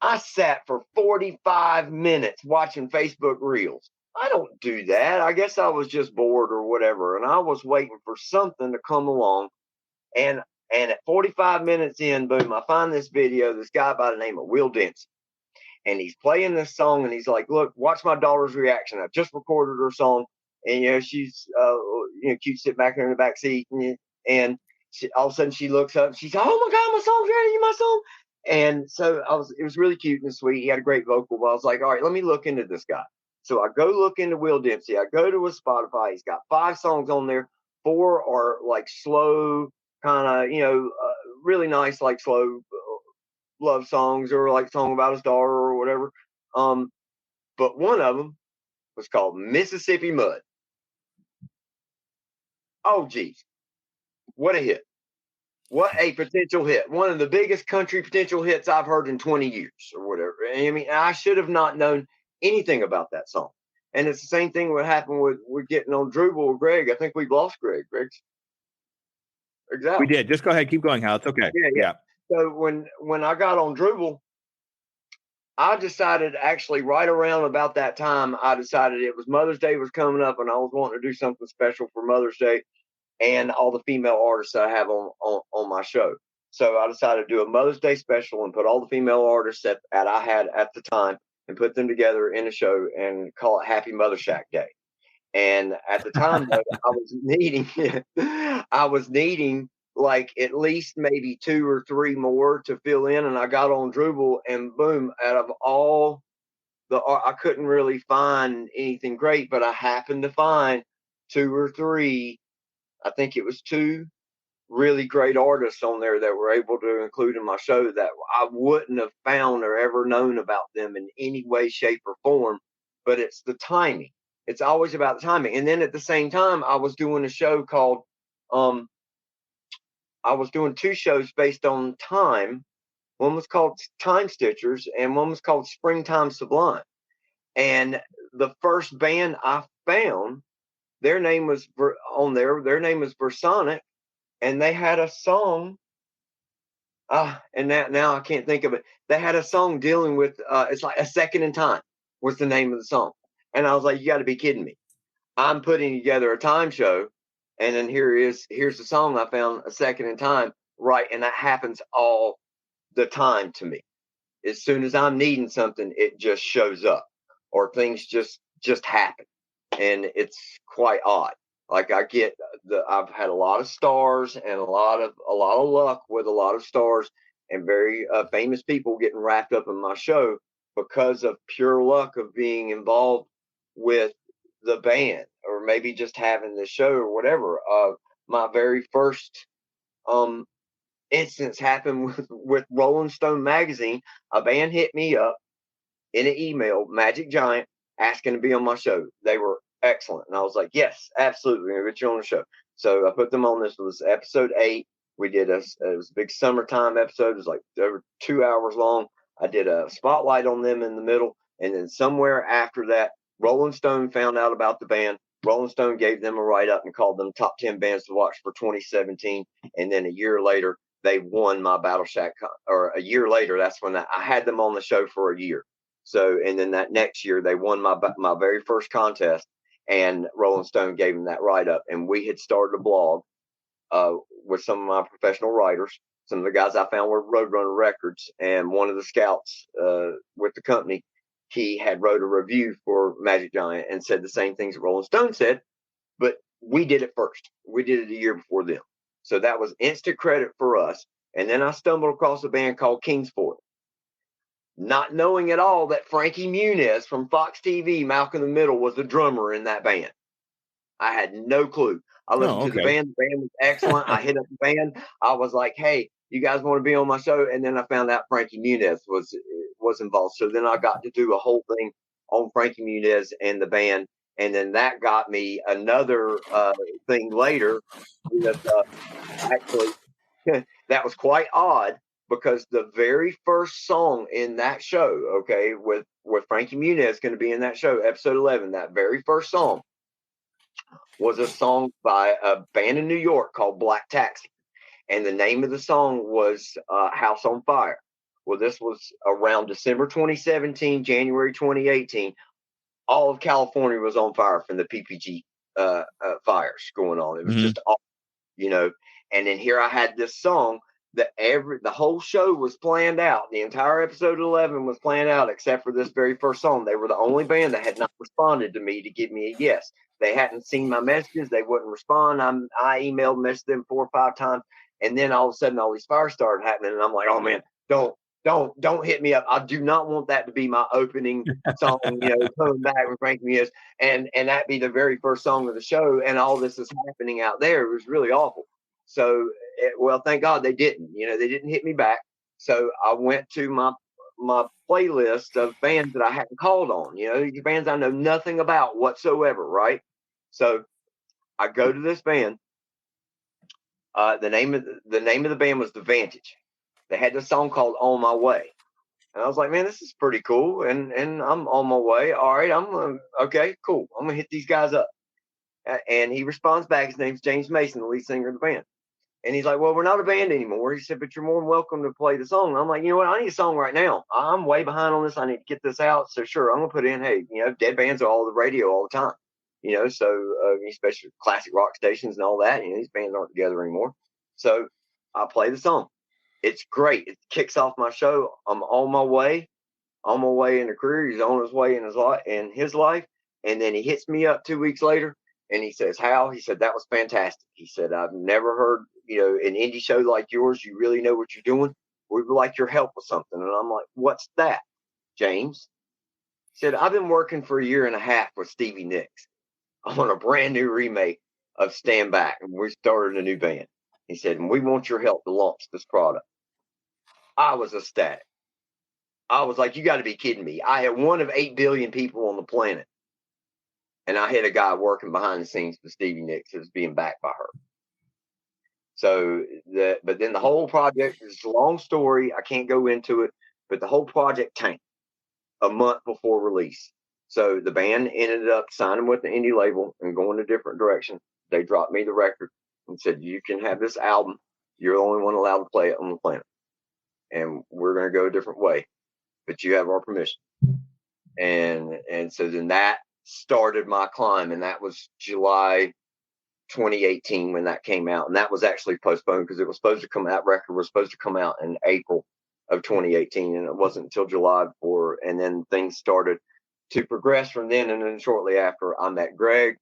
I sat for 45 minutes watching Facebook Reels. I don't do that. I guess I was just bored or whatever. And I was waiting for something to come along. And And at 45 minutes in, boom, I find this video, this guy by the name of Will Dempsey. And he's playing this song, and he's like, look, watch my daughter's reaction. I've just recorded her song. And, she's, cute, sit back there in the back seat. And all of a sudden she looks up, and she's, oh my God, my song's ready, my song. And so it was really cute and sweet. He had a great vocal. But I was like, all right, let me look into this guy. So I go look into Will Dempsey. I go to his Spotify. He's got 5 songs on there. 4 are like slow, kind of, really nice, like slow love songs or like song about his daughter or whatever. But one of them was called Mississippi Mud. Oh, geez. What a hit. What a potential hit. One of the biggest country potential hits I've heard in 20 years or whatever. I mean, I should have not known anything about that song. And it's the same thing what happened with getting on Drupal with Greg. I think we've lost Greg. Exactly. We did. Just go ahead. Keep going, Hal. It's okay. Yeah. So when I got on Drupal, I decided actually right around about that time, I decided it was Mother's Day was coming up and I was wanting to do something special for Mother's Day and all the female artists that I have on my show. So I decided to do a Mother's Day special and put all the female artists that I had at the time and put them together in a show and call it Happy Halshack Day. And at the time, though, I was needing like at least maybe 2 or 3 more to fill in. And I got on Drupal and boom, out of all I couldn't really find anything great, but I happened to find 2 or 3, I think it was 2 really great artists on there that were able to include in my show that I wouldn't have found or ever known about them in any way, shape, or form. But it's the timing. It's always about the timing. And then at the same time, I was doing a show called, I was doing 2 shows based on time. One was called Time Stitchers and one was called Springtime Sublime. And the first band I found, their name was on there. Their name was Versonic. And they had a song. And now I can't think of it. They had a song dealing with, it's like A Second in Time was the name of the song. And I was like, you got to be kidding me. I'm putting together a time show. And then here's the song I found, A Second in Time. Right. And that happens all the time to me. As soon as I'm needing something, it just shows up or things just happen. And it's quite odd. Like I've had a lot of stars and a lot of luck with a lot of stars and very famous people getting wrapped up in my show because of pure luck of being involved with the band or maybe just having the show or whatever. My very first instance happened with Rolling Stone magazine. A band hit me up in an email, Magic Giant, asking to be on my show. They were excellent. And I was like, yes, absolutely. We'll get you on the show. So I put them on. This was episode 8. We did it was a big summertime episode. It was like over 2 hours long. I did a spotlight on them in the middle. And then somewhere after that, Rolling Stone found out about the band. Rolling Stone gave them a write-up and called them top 10 bands to watch for 2017. And then a year later, they won my Battle Shack. Or a year later, that's when I had them on the show for a year. So, and then that next year, they won my very first contest. And Rolling Stone gave them that write-up. And we had started a blog with some of my professional writers. Some of the guys I found were Roadrunner Records. And one of the scouts with the company, he had wrote a review for Magic Giant and said the same things that Rolling Stone said. But we did it first. We did it a year before them. So that was instant credit for us. And then I stumbled across a band called Kingsford. Not knowing at all that Frankie Muniz from Fox TV, Malcolm in the Middle, was the drummer in that band. I had no clue. I listened to the band. The band was excellent. I hit up the band. I was like, hey, you guys want to be on my show? And then I found out Frankie Muniz was involved. So then I got to do a whole thing on Frankie Muniz and the band. And then that got me another thing later. Actually, that was quite odd. Because the very first song in that show, okay, with Frankie Muniz going to be in that show, episode 11, that very first song was a song by a band in New York called Black Taxi. And the name of the song was House on Fire. Well, this was around December 2017, January 2018. All of California was on fire from the PPG fires going on. It was just awful, And then here I had this song that the whole show was planned out. The entire episode 11 was planned out except for this very first song. They were the only band that had not responded to me to give me a yes. They hadn't seen my messages. They wouldn't respond. I emailed, messaged them 4 or 5 times. And then all of a sudden all these fires started happening. And I'm like, oh man, don't hit me up. I do not want that to be my opening song, coming back with Frank Muniz and that be the very first song of the show. And all this is happening out there. It was really awful. So, thank God they didn't. They didn't hit me back. So I went to my playlist of bands that I hadn't called on. These bands I know nothing about whatsoever, right? So I go to this band. The name of the band was The Vantage. They had this song called On My Way. And I was like, man, this is pretty cool. And I'm on my way. All right, okay, cool. I'm going to hit these guys up. And he responds back. His name's James Mason, the lead singer of the band. And he's like, well, we're not a band anymore. He said, but you're more than welcome to play the song. And I'm like, you know what? I need a song right now. I'm way behind on this. I need to get this out. So sure, I'm going to put in, hey, dead bands are all over the radio all the time. Especially classic rock stations and all that. These bands aren't together anymore. So I play the song. It's great. It kicks off my show. I'm on my way in a career. He's on his way in his life. And then he hits me up 2 weeks later. And he says, Hal, he said, that was fantastic. He said, I've never heard, an indie show like yours. You really know what you're doing. We would like your help with something. And I'm like, what's that, James? He said, I've been working for 1.5 years with Stevie Nicks on a brand new remake of Stand Back. And we started a new band. He said, and we want your help to launch this product. I was ecstatic. I was like, you got to be kidding me. I had one of 8 billion people on the planet. And I had a guy working behind the scenes for Stevie Nicks that was being backed by her. So, but then the whole project is a long story. I can't go into it, but the whole project tanked a month before release. So the band ended up signing with the indie label and going a different direction. They dropped me the record and said, you can have this album. You're the only one allowed to play it on the planet. And we're going to go a different way, but you have our permission. And so then that started my climb, and that was July 2018 when that came out, and that was actually postponed because it was supposed to come out. Record was supposed to come out in April of 2018, and it wasn't until July before. And then things started to progress from then, and then shortly after, I met Greg,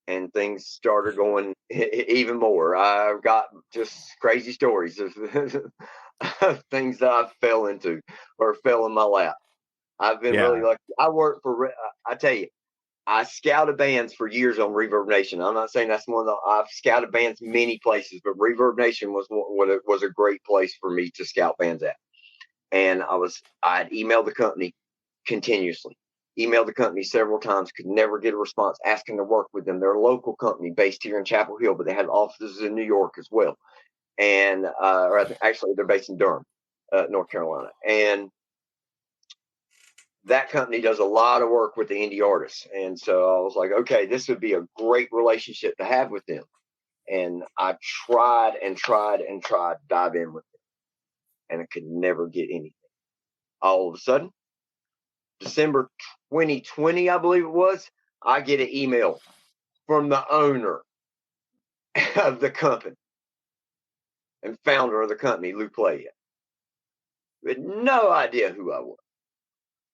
and things started going even more. I've got just crazy stories of things that I fell into or fell in my lap. I've been really lucky. I tell you, I scouted bands for years on Reverb Nation. I'm not saying that's I've scouted bands many places, but Reverb Nation was a great place for me to scout bands at. And I'd emailed the company continuously, emailed the company several times, could never get a response asking to work with them. They're a local company based here in Chapel Hill, but they had offices in New York as well. And, actually they're based in Durham, North Carolina. And that company does a lot of work with the indie artists. And so I was like, okay, this would be a great relationship to have with them. And I tried to dive in with them, and I could never get anything. All of a sudden, December 2020, I believe it was, I get an email from the owner of the company and founder of the company, Lou Playa, with no idea who I was.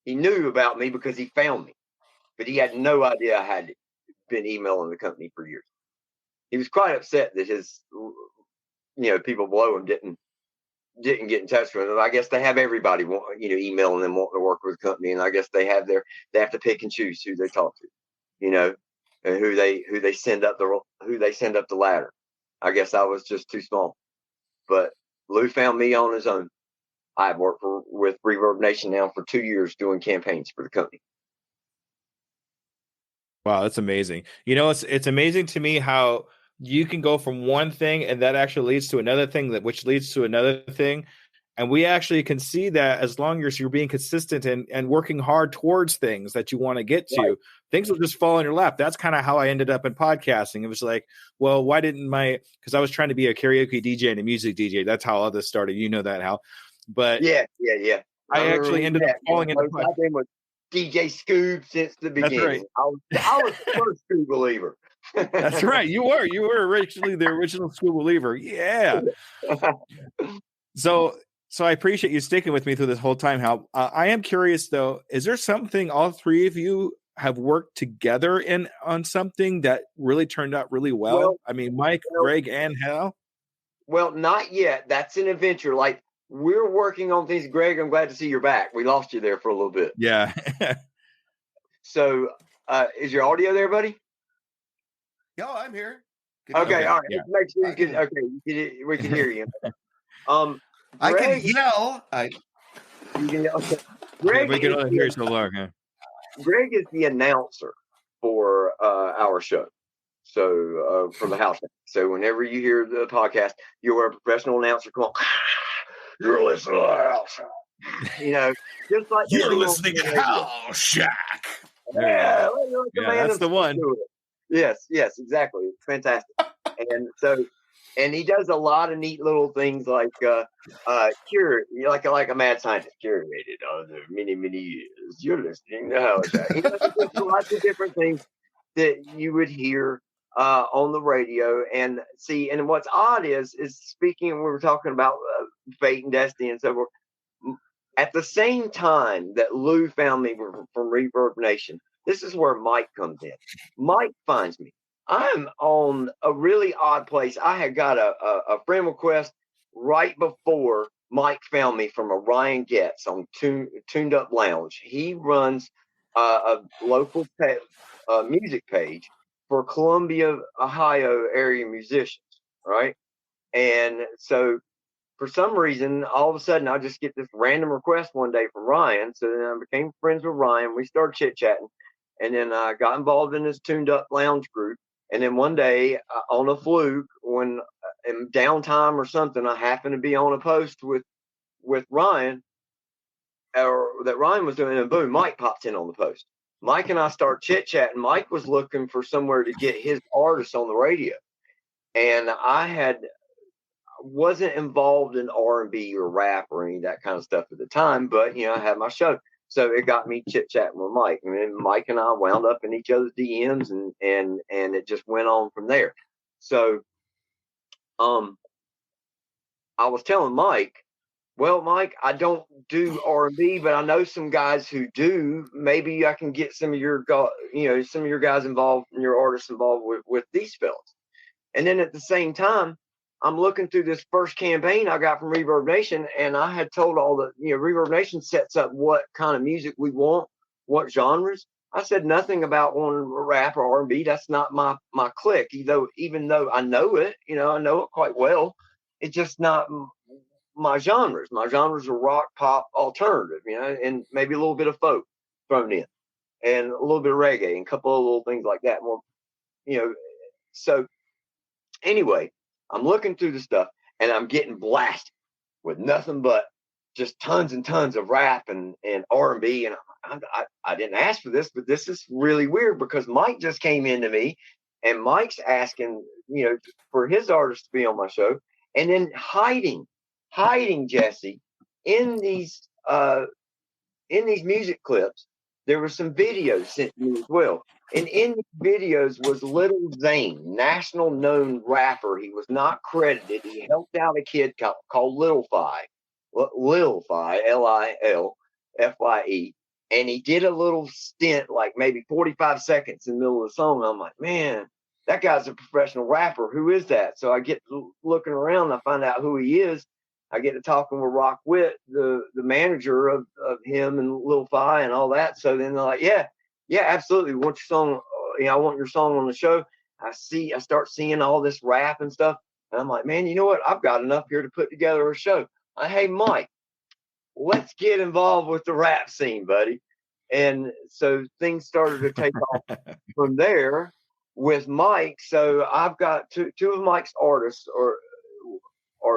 He knew about me because he found me, but he had no idea I had been emailing the company for years. He was quite upset that his, people below him didn't get in touch with him. I guess they have everybody, emailing them wanting to work with the company, and I guess they have to pick and choose who they talk to, and who they send up the ladder. I guess I was just too small, but Lou found me on his own. I've worked with Reverb Nation now for 2 years doing campaigns for the company. Wow, that's amazing. It's amazing to me how you can go from one thing and that actually leads to another thing, which leads to another thing. And we actually can see that as long as you're being consistent and working hard towards things that you want to get to, right, things will just fall in your lap. That's kind of how I ended up in podcasting. It was like, well, why didn't because I was trying to be a karaoke DJ and a music DJ. That's how all this started. You know that, Hal. But yeah. I actually ended up falling into I've been with DJ Scoob since the beginning. That's right. I was the first Scoob believer. That's right. You were originally the original Scuba Lever. Yeah. So I appreciate you sticking with me through this whole time, Hal. I am curious, though, is there something all three of you have worked together on something that really turned out really well? Well, I mean, Mike, Greg, and Hal? Well, not yet. That's an adventure. Like, we're working on things. Greg, I'm glad to see you're back. We lost you there for a little bit. Yeah. So, is your audio there, buddy? Yo, I'm here. Okay, all right. Yeah. Let's make sure you can. Okay, we can hear you. I can Greg, yell. you can. Okay. Greg, we can only hear you so long, huh? Greg is the announcer for our show. So for the house. So whenever you hear the podcast, you're a professional announcer. Come on, you're listening to the house. You know, just like You're listening to Halshack. Yeah, that's the one. Yes, exactly. It's fantastic. And so, and he does a lot of neat little things like like a mad scientist, curated over many years. You're listening to Halshack. There's lots of different things that you would hear on the radio and see. And what's odd is speaking, we were talking about fate and destiny and so forth. At the same time that Lou found me from Reverb Nation, this is where Mike comes in. Mike finds me. I'm on a really odd place. I had got a friend request right before Mike found me from a Ryan Getz on Tuned Up Lounge. He runs a local music page for Columbia, Ohio area musicians, right? And so for some reason, all of a sudden, I just get this random request one day from Ryan. So then I became friends with Ryan. We started chit-chatting. And then I got involved in this Tuned Up Lounge group. And then one day, on a fluke, when in downtime or something, I happened to be on a post with Ryan, or that Ryan was doing, and boom, Mike popped in on the post. Mike and I start chit-chatting. Mike was looking for somewhere to get his artists on the radio. And I wasn't involved in R&B or rap or any of that kind of stuff at the time, but, I had my show. So it got me chit-chatting with Mike. And then Mike and I wound up in each other's DMs, and it just went on from there. So I was telling Mike, well, Mike, I don't do R&B, but I know some guys who do. Maybe I can get some of your guys involved and your artists involved with these fellas. And then at the same time, I'm looking through this first campaign I got from Reverb Nation, and I had told all the, Reverb Nation sets up what kind of music we want, what genres. I said nothing about wanting rap or R&B. That's not my clique. Even though I know it, I know it quite well. It's just not my genres. My genres are rock, pop, alternative, and maybe a little bit of folk thrown in, and a little bit of reggae, and a couple of little things like that. More, So anyway, I'm looking through the stuff, and I'm getting blasted with nothing but just tons and tons of rap and R&B. And I didn't ask for this, but this is really weird because Mike just came into me, and Mike's asking, for his artists to be on my show, and then hiding Jesse in these music clips. There were some videos sent to me as well. And in the videos was Little Zane, national known rapper. He was not credited. He helped out a kid called Lil Fi, Lilfye. And he did a little stint, like maybe 45 seconds in the middle of the song. I'm like, man, that guy's a professional rapper. Who is that? So I get looking around, and I find out who he is. I get to talking with Rock Witt, the manager of him and Lil Fi and all that. So then they're like, yeah, absolutely. Want your song? I want your song on the show. I start seeing all this rap and stuff, and I'm like, man, you know what? I've got enough here to put together a show. Hey, Mike, let's get involved with the rap scene, buddy. And so things started to take off from there with Mike. So I've got two of Mike's artists are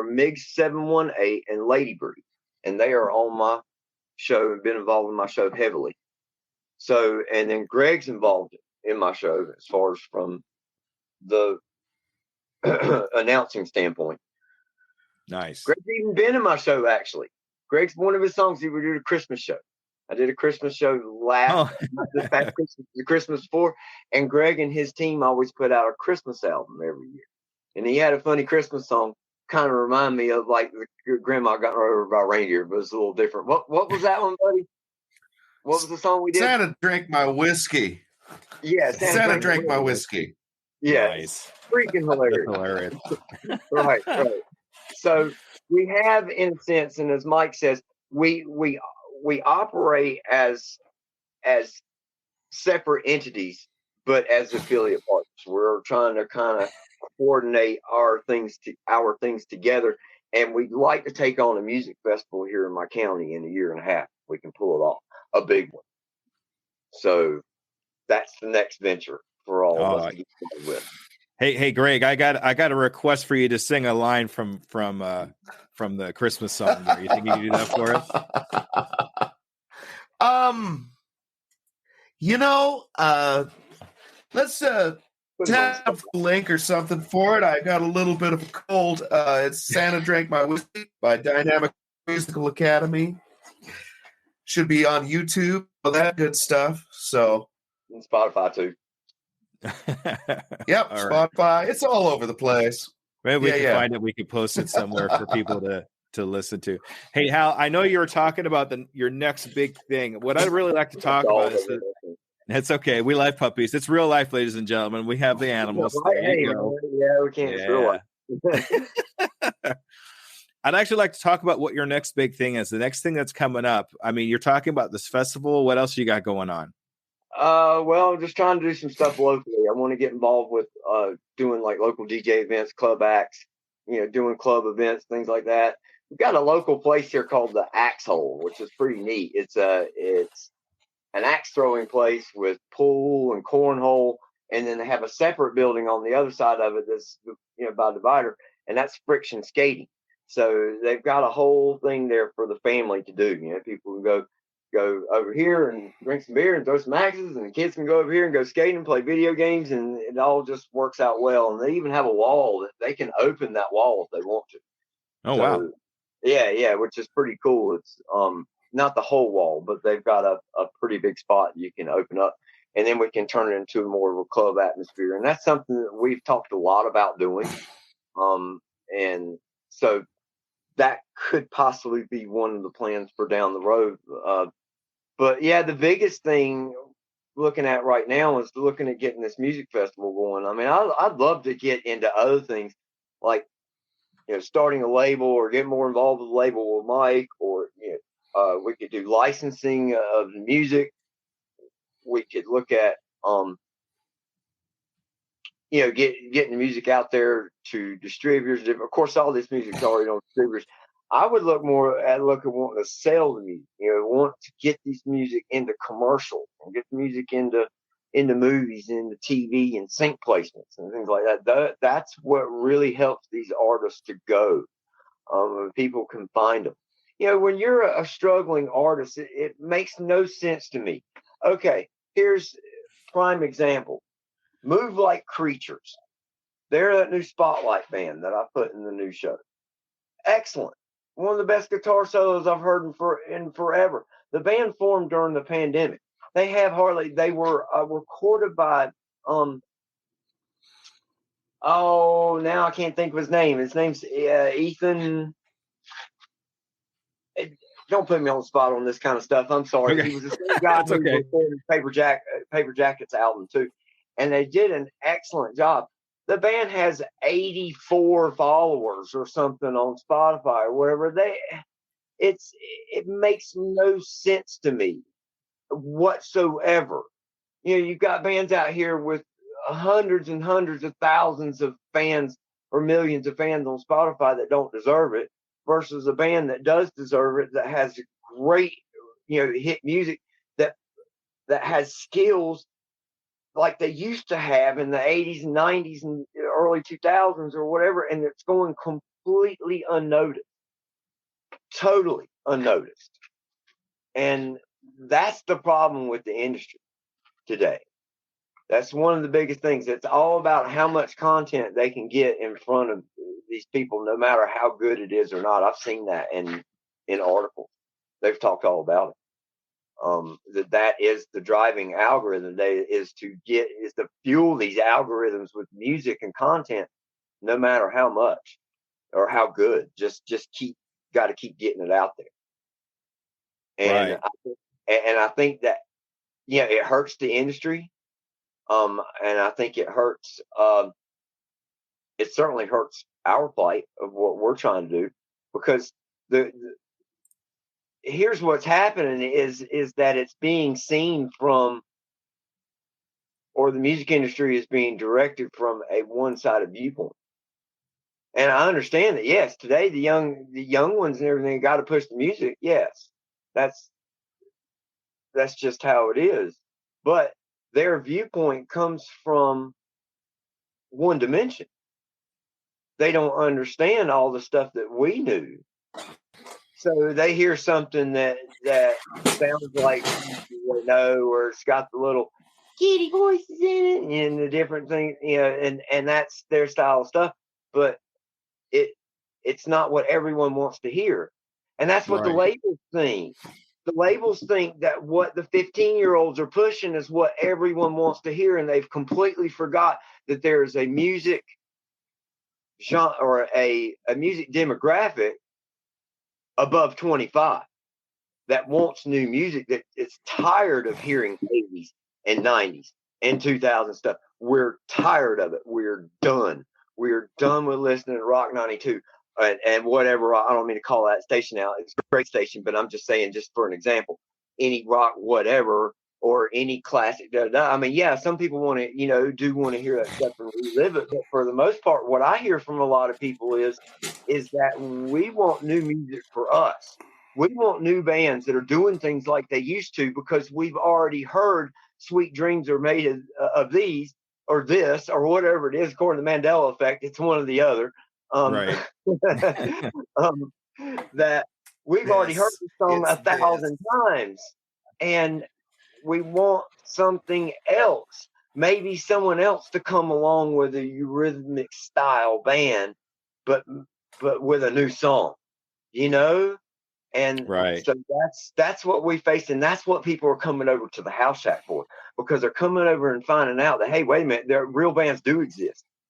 Migs 718 and Lady Breed, and they are on my show and been involved in my show heavily. So, and then Greg's involved in my show as far as from the announcing standpoint. Nice. Greg's even been in my show, actually. Greg's one of his songs he would do a Christmas show. I did a Christmas show last this past Christmas, the Christmas before, and Greg and his team always put out a Christmas album every year. And he had a funny Christmas song, kind of remind me of like the Grandma Got Run Over by Reindeer, but it's a little different. What was that one, buddy? What was the song we did? Santa Drank My Whiskey. Yeah, Santa Drank My Whiskey. Yeah, Nice. freaking hilarious. Hilarious. Right. So we have, in a sense, and as Mike says, we operate as separate entities, but as affiliate partners. We're trying to kind of coordinate our things together, and we'd like to take on a music festival here in my county in a year and a half. We can pull it off, a big one. So that's the next venture for all of us to get started with. Hey, Greg, I got a request for you to sing a line from the Christmas song there. You think you can do that for us? Let's tap a link or something for it. I got a little bit of a cold. It's Santa Drank My Whiskey by Dynamic Musical Academy. Should be on YouTube, all that good stuff. So, and Spotify too. Yep, Spotify. Right. It's all over the place. Maybe we can find it. We can post it somewhere for people to listen to. Hey, Hal, I know you were talking about your next big thing. What I'd really like to talk about is it's okay. We like puppies. It's real life, ladies and gentlemen. We have the animals. There you go. Yeah, we can't. It's real life. I'd actually like to talk about what your next big thing is. The next thing that's coming up. I mean, you're talking about this festival. What else you got going on? Well, just trying to do some stuff locally. I want to get involved with doing like local DJ events, club acts, doing club events, things like that. We've got a local place here called the Axe Hole, which is pretty neat. It's an axe throwing place with pool and cornhole, and then they have a separate building on the other side of it that's by divider, and that's friction skating. So they've got a whole thing there for the family to do. People can go over here and drink some beer and throw some axes, and the kids can go over here and go skating and play video games, and it all just works out well. And they even have a wall that they can open that wall if they want to. Oh, so, wow. Yeah, which is pretty cool. It's not the whole wall, but they've got a pretty big spot you can open up, and then we can turn it into more of a club atmosphere. And that's something that we've talked a lot about doing. And so that could possibly be one of the plans for down the road. But yeah, the biggest thing looking at right now is looking at getting this music festival going. I mean, I'd love to get into other things like, starting a label or get more involved with the label with Mike, or, we could do licensing of the music. We could look at, getting the music out there to distributors. Of course, all this music's already on distributors. I would look at wanting to sell the music, want to get this music into commercials and get the music into movies, into TV and sync placements and things like that. That's what really helps these artists to go. People can find them. When you're a struggling artist, it makes no sense to me. Okay, here's prime example. Move Like Creatures. They're that new Spotlight band that I put in the new show. Excellent. One of the best guitar solos I've heard in forever. The band formed during the pandemic. They were recorded by now I can't think of his name. His name's Ethan. Don't put me on the spot on this kind of stuff. I'm sorry. Okay. He was the same guy who recorded Paper Jacket's album too, and they did an excellent job. The band has 84 followers or something on Spotify or wherever. It makes no sense to me whatsoever. You've got bands out here with hundreds and hundreds of thousands of fans or millions of fans on Spotify that don't deserve it, versus a band that does deserve it, that has great, hit music, that has skills like they used to have in the 80s and 90s and early 2000s or whatever, and it's going completely unnoticed, totally unnoticed. And that's the problem with the industry today. That's one of the biggest things. It's all about how much content they can get in front of these people, no matter how good it is or not. I've seen that in articles. They've talked all about it. That is the driving algorithm. Is to fuel these algorithms with music and content, no matter how much or how good. Just got to keep getting it out there. And Right. I think that it hurts the industry. And I think it hurts. It certainly hurts our plight of what we're trying to do, because here's what's happening is that it's being seen from, or the music industry is being directed from, a one-sided viewpoint. And I understand that, yes, today the young ones and everything got to push the music. Yes, that's just how it is. But their viewpoint comes from one dimension. They don't understand all the stuff that we knew. So they hear something that sounds like you know, or it's got the little kitty voices in it and the different things, and that's their style of stuff. But it's not what everyone wants to hear. And that's what the labels think. The labels think that what the 15-year-olds are pushing is what everyone wants to hear, and they've completely forgot that there is a music genre or a music demographic above 25 that wants new music, that is tired of hearing 80s and 90s and 2000 stuff. We're tired of it. We're done. We're done with listening to Rock 92 and whatever. I don't mean to call that station out. It's a great station, but I'm just saying, just for an example, any rock whatever or any classic. I mean, yeah, some people want to, do want to hear that stuff and relive it. But for the most part, what I hear from a lot of people is that we want new music for us. We want new bands that are doing things like they used to, because we've already heard Sweet Dreams Are Made of These or this or whatever it is. According to the Mandela Effect, it's one or the other. Right. That we've already heard the song 1,000 times, and we want something else. Maybe someone else to come along with a eurythmic style band, but with a new song, And so that's what we face, and that's what people are coming over to the Halshack for, because they're coming over and finding out that, hey, wait a minute, their real bands do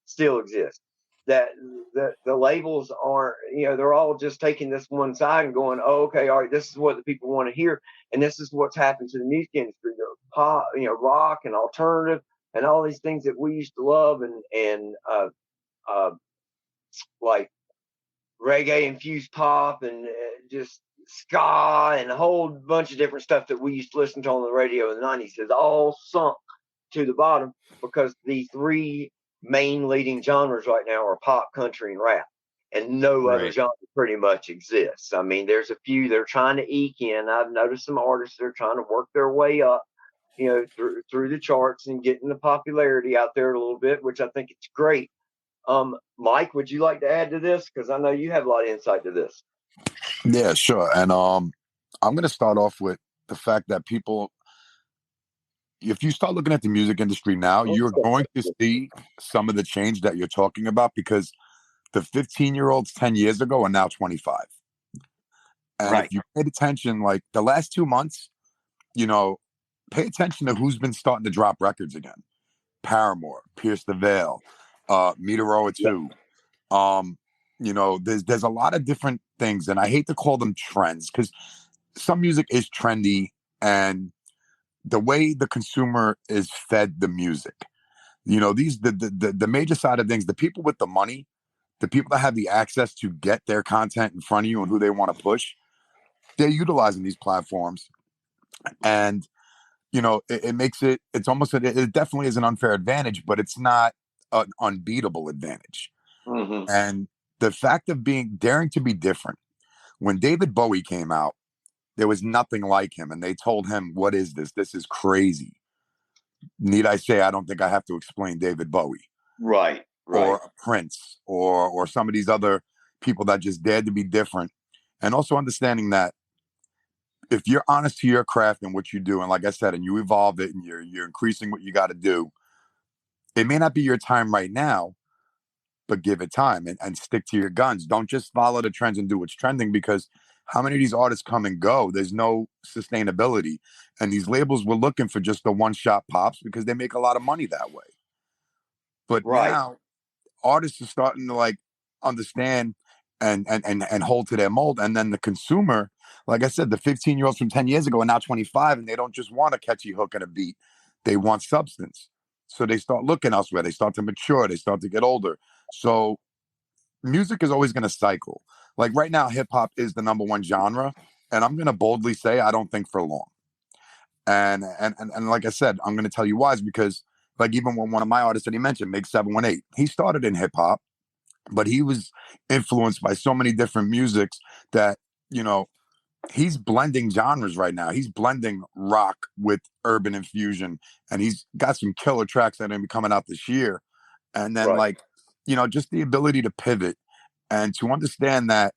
still exist. That the labels aren't, they're all just taking this one side and going, oh, okay, all right, this is what the people want to hear, and this is what's happened to the music industry, pop, rock and alternative and all these things that we used to love, and like reggae infused pop and just ska and a whole bunch of different stuff that we used to listen to on the radio in the 90s has all sunk to the bottom, because the three main leading genres right now are pop, country, and rap, and no other genre pretty much exists. I mean, there's a few they're trying to eke in. I've noticed some artists that are trying to work their way up, through the charts and getting the popularity out there a little bit, which I think it's great. Mike, would you like to add to this? Because I know you have a lot of insight to this. Yeah, sure. And I'm going to start off with the fact that people, if you start looking at the music industry now, you're going to see some of the change that you're talking about, because the 15-year-olds 10 years ago are now 25. And if you paid attention, like the last 2 months, pay attention to who's been starting to drop records again. Paramore, Pierce the Veil, Meteor 2. There's a lot of different things, and I hate to call them trends, because some music is trendy, and the way the consumer is fed the music, the major side of things, the people with the money, the people that have the access to get their content in front of you and who they want to push, they're utilizing these platforms. And it makes it's almost it definitely is an unfair advantage, but it's not an unbeatable advantage. Mm-hmm. And the fact of daring to be different. When David Bowie came out, there was nothing like him, and they told him, "What is this? This is crazy." Need I say? I don't think I have to explain David Bowie, right? Or Prince, or some of these other people that just dared to be different, and also understanding that if you're honest to your craft and what you do, and like I said, and you evolve it, and you're increasing what you got to do, it may not be your time right now, but give it time and stick to your guns. Don't just follow the trends and do what's trending, because how many of these artists come and go? There's no sustainability. And these labels were looking for just the one-shot pops because they make a lot of money that way. But Right. now artists are starting to like understand and hold to their mold. And then the consumer, like I said, the 15-year-olds from 10 years ago are now 25, and they don't just want a catchy hook and a beat. They want substance. So they start looking elsewhere. They start to mature. They start to get older. So music is always going to cycle. Like right now, hip hop is the number one genre. And I'm going to boldly say, I don't think for long. And like I said, I'm going to tell you why, is because like even when one of my artists that he mentioned, Make 718, he started in hip hop, but he was influenced by so many different musics that, you know, he's blending genres right now. He's blending rock with urban infusion, and he's got some killer tracks that are going to be coming out this year. And then Right. like, you know, just the ability to pivot and to understand that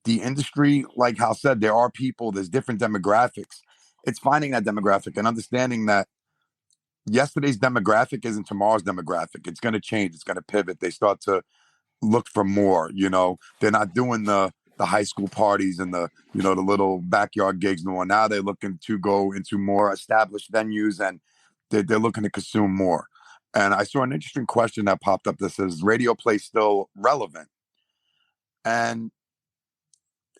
the industry, like Hal said, there are people, there's different demographics. It's finding that demographic and understanding that yesterday's demographic isn't tomorrow's demographic. It's going to change. It's going to pivot. They start to look for more, you know. They're not doing the high school parties and the, you know, the little backyard gigs no more. Now they're looking to go into more established venues, and they're looking to consume more. And I saw an interesting question that popped up that says, radio play still relevant? And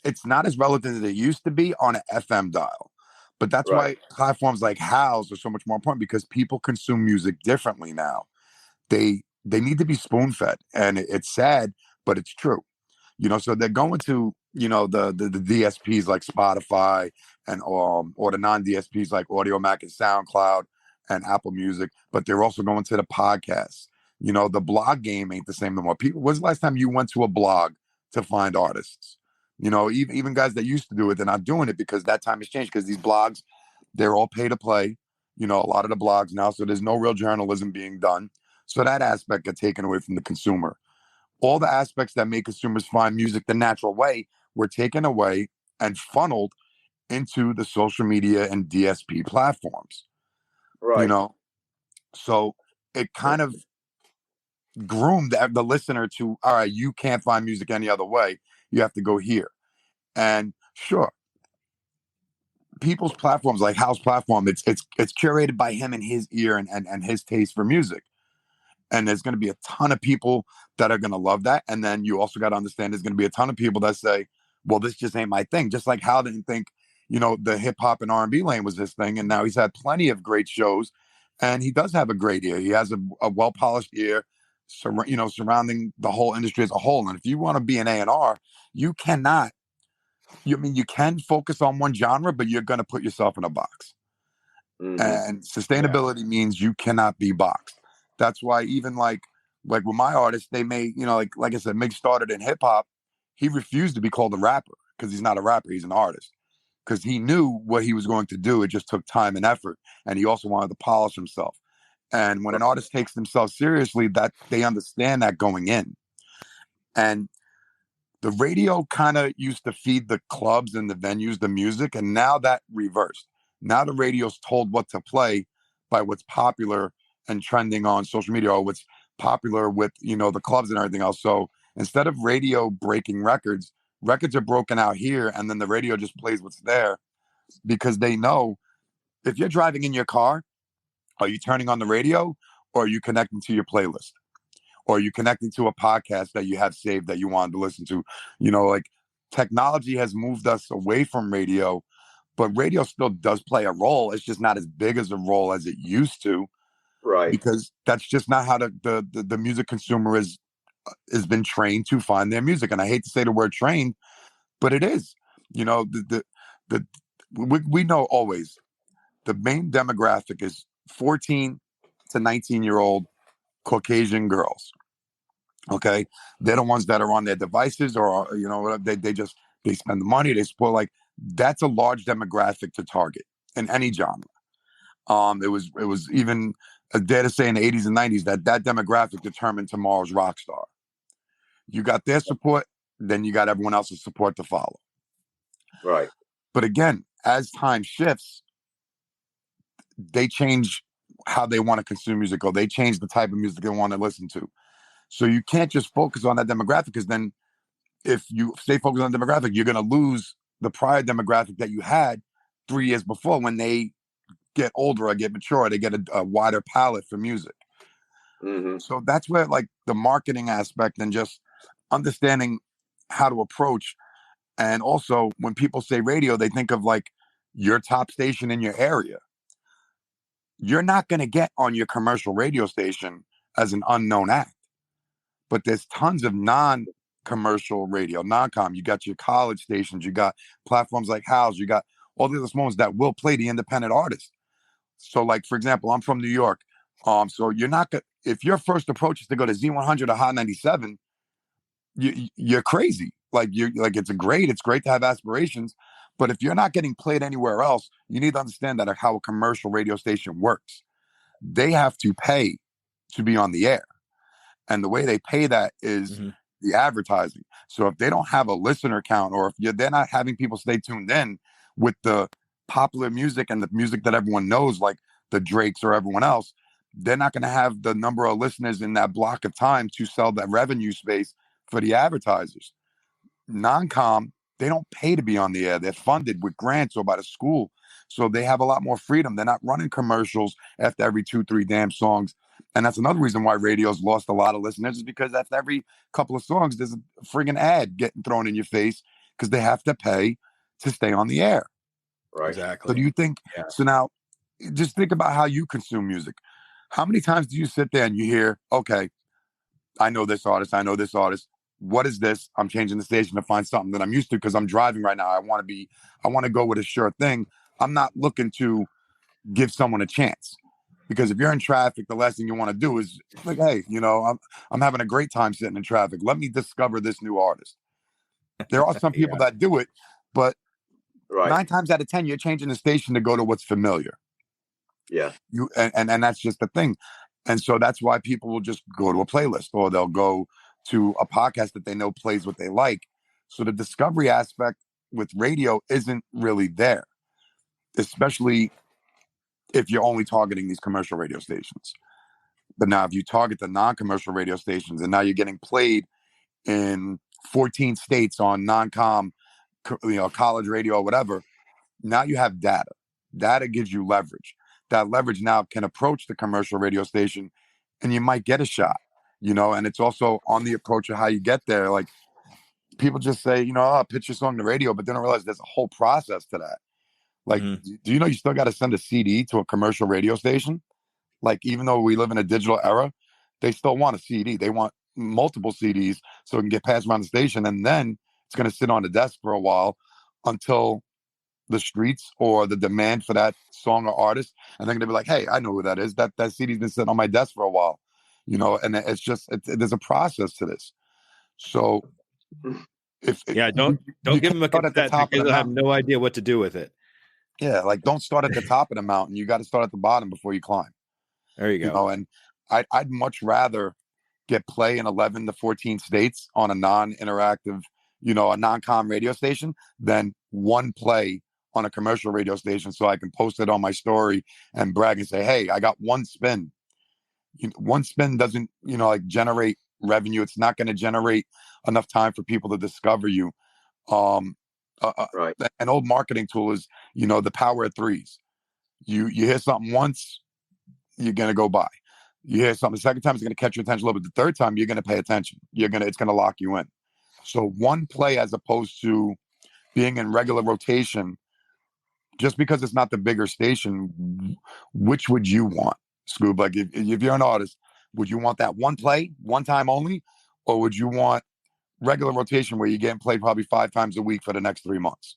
it's not as relevant as it used to be on an FM dial. But that's Right. why platforms like Hal's are so much more important, because people consume music differently now. They need to be spoon fed, and it's sad, but it's true. You know, so they're going to, you know, the DSPs like Spotify and or the non DSPs like Audio Mac and SoundCloud and Apple Music, but they're also going to the podcasts. You know, the blog game ain't the same no more. People, when's the last time you went to a blog to find artists? You know, even guys that used to do it, they're not doing it because that time has changed. Because these blogs, they're all pay to play. You know, a lot of the blogs now, so there's no real journalism being done. So that aspect got taken away from the consumer. All the aspects that make consumers find music the natural way were taken away and funneled into the social media and DSP platforms. You Right. know, so it kind of groomed the listener to, all right, you can't find music any other way. You have to go here. And sure, people's platforms like Hal's platform, it's curated by him and his ear and his taste for music. And there's going to be a ton of people that are going to love that. And then you also got to understand there's going to be a ton of people that say, well, this just ain't my thing. Just like Hal didn't think, you know, the hip hop and R&B lane was his thing. And now he's had plenty of great shows, and he does have a great ear. He has a well-polished ear, you know, surrounding the whole industry as a whole. And if you want to be an A&R, you cannot, you can focus on one genre, but you're going to put yourself in a box. Mm-hmm. And sustainability means you cannot be boxed. That's why even like with my artists, they may, you know, like I said, Mig started in hip hop. He refused to be called a rapper because he's not a rapper. He's an artist, because he knew what he was going to do. It just took time and effort. And he also wanted to polish himself. And when an artist takes themselves seriously, that they understand that going in. And the radio kind of used to feed the clubs and the venues the music, and now that reversed. Now the radio's told what to play by what's popular and trending on social media, or what's popular with, you know, the clubs and everything else. So instead of radio breaking records, records are broken out here, and then the radio just plays what's there, because they know if you're driving in your car, are you turning on the radio, or are you connecting to your playlist? Or are you connecting to a podcast that you have saved that you wanted to listen to? You know, like technology has moved us away from radio, but radio still does play a role. It's just not as big as a role as it used to, Right. because that's just not how the music consumer has been trained to find their music. And I hate to say the word trained, but it is. You know, we know always the main demographic is 14 to 19-year-old Caucasian girls. Okay, they're the ones that are on their devices, or, you know, they spend the money, they spoil. Like, that's a large demographic to target in any genre. It was even a dare to say in the 80s and 90s that demographic determined tomorrow's rock star. You got their support, then you got everyone else's support to follow. Right. But again, as time shifts, they change how they want to consume music, or they change the type of music they want to listen to. So you can't just focus on that demographic, because then if you stay focused on the demographic, you're going to lose the prior demographic that you had 3 years before. When they get older or get mature, they get a wider palette for music. Mm-hmm. So that's where like the marketing aspect and just understanding how to approach. And also when people say radio, they think of like your top station in your area. You're not going to get on your commercial radio station as an unknown act, but there's tons of non-commercial radio, non-com. You got your college stations, you got platforms like Hal's, you got all the other small ones that will play the independent artist. So like, for example, I'm from New York. So you're not going to, if your first approach is to go to Z100 or Hot 97, you're crazy. Like it's great to have aspirations, but if you're not getting played anywhere else, you need to understand that how a commercial radio station works. They have to pay to be on the air, and the way they pay that is the advertising. So if they don't have a listener count, or if they're not having people stay tuned in with the popular music and the music that everyone knows, like the Drakes or everyone else, they're not going to have the number of listeners in that block of time to sell that revenue space for the advertisers. Non-com, they don't pay to be on the air. They're funded with grants or by the school. So they have a lot more freedom. They're not running commercials after every 2-3 damn songs. And that's another reason why radio's lost a lot of listeners, is because after every couple of songs, there's a friggin' ad getting thrown in your face because they have to pay to stay on the air. Right. Exactly. So do you think, so now just think about how you consume music. How many times do you sit there and you hear, okay, I know this artist. What is this? I'm changing the station to find something that I'm used to because I'm driving right now. I want to go with a sure thing. I'm not looking to give someone a chance, because if you're in traffic, the last thing you want to do is like, hey, I'm having a great time sitting in traffic. Let me discover this new artist. There are some people that do it, but 9 times out of 10, you're changing the station to go to what's familiar. Yeah. And that's just the thing. And so that's why people will just go to a playlist, or they'll go to a podcast that they know plays what they like. So the discovery aspect with radio isn't really there, especially if you're only targeting these commercial radio stations. But now if you target the non-commercial radio stations, and now you're getting played in 14 states on non-com, college radio or whatever, now you have data. Data gives you leverage. That leverage now can approach the commercial radio station, and you might get a shot, and it's also on the approach of how you get there. Like, people just say, pitch your song to radio, but they don't realize there's a whole process to that. Like, do you know you still got to send a CD to a commercial radio station? Like, even though we live in a digital era, they still want a CD. They want multiple CDs so it can get passed around the station. And then it's going to sit on the desk for a while until the streets or the demand for that song or artist. And they're going to be like, hey, I know who that is. That CD's been sitting on my desk for a while, and it's just, there's a process to this. So don't give them a cassette because they'll have no idea what to do with it. Yeah, like, don't start at the top of the mountain. You got to start at the bottom before you climb. There you go. And I'd much rather get play in 11 to 14 states on a non-interactive, a non-com radio station than one play on a commercial radio station, so I can post it on my story and brag and say, hey, I got one spin. One spin doesn't, generate revenue. It's not going to generate enough time for people to discover you. An old marketing tool is, the power of threes. You hear something once, you're going to go by. You hear something the second time, it's going to catch your attention a little bit. The third time, you're going to pay attention. It's going to lock you in. So one play, as opposed to being in regular rotation, just because it's not the bigger station, which would you want, Scoob? Like, if you're an artist, would you want that one play, one time only? Or would you want regular rotation where you're getting played probably 5 times a week for the next 3 months?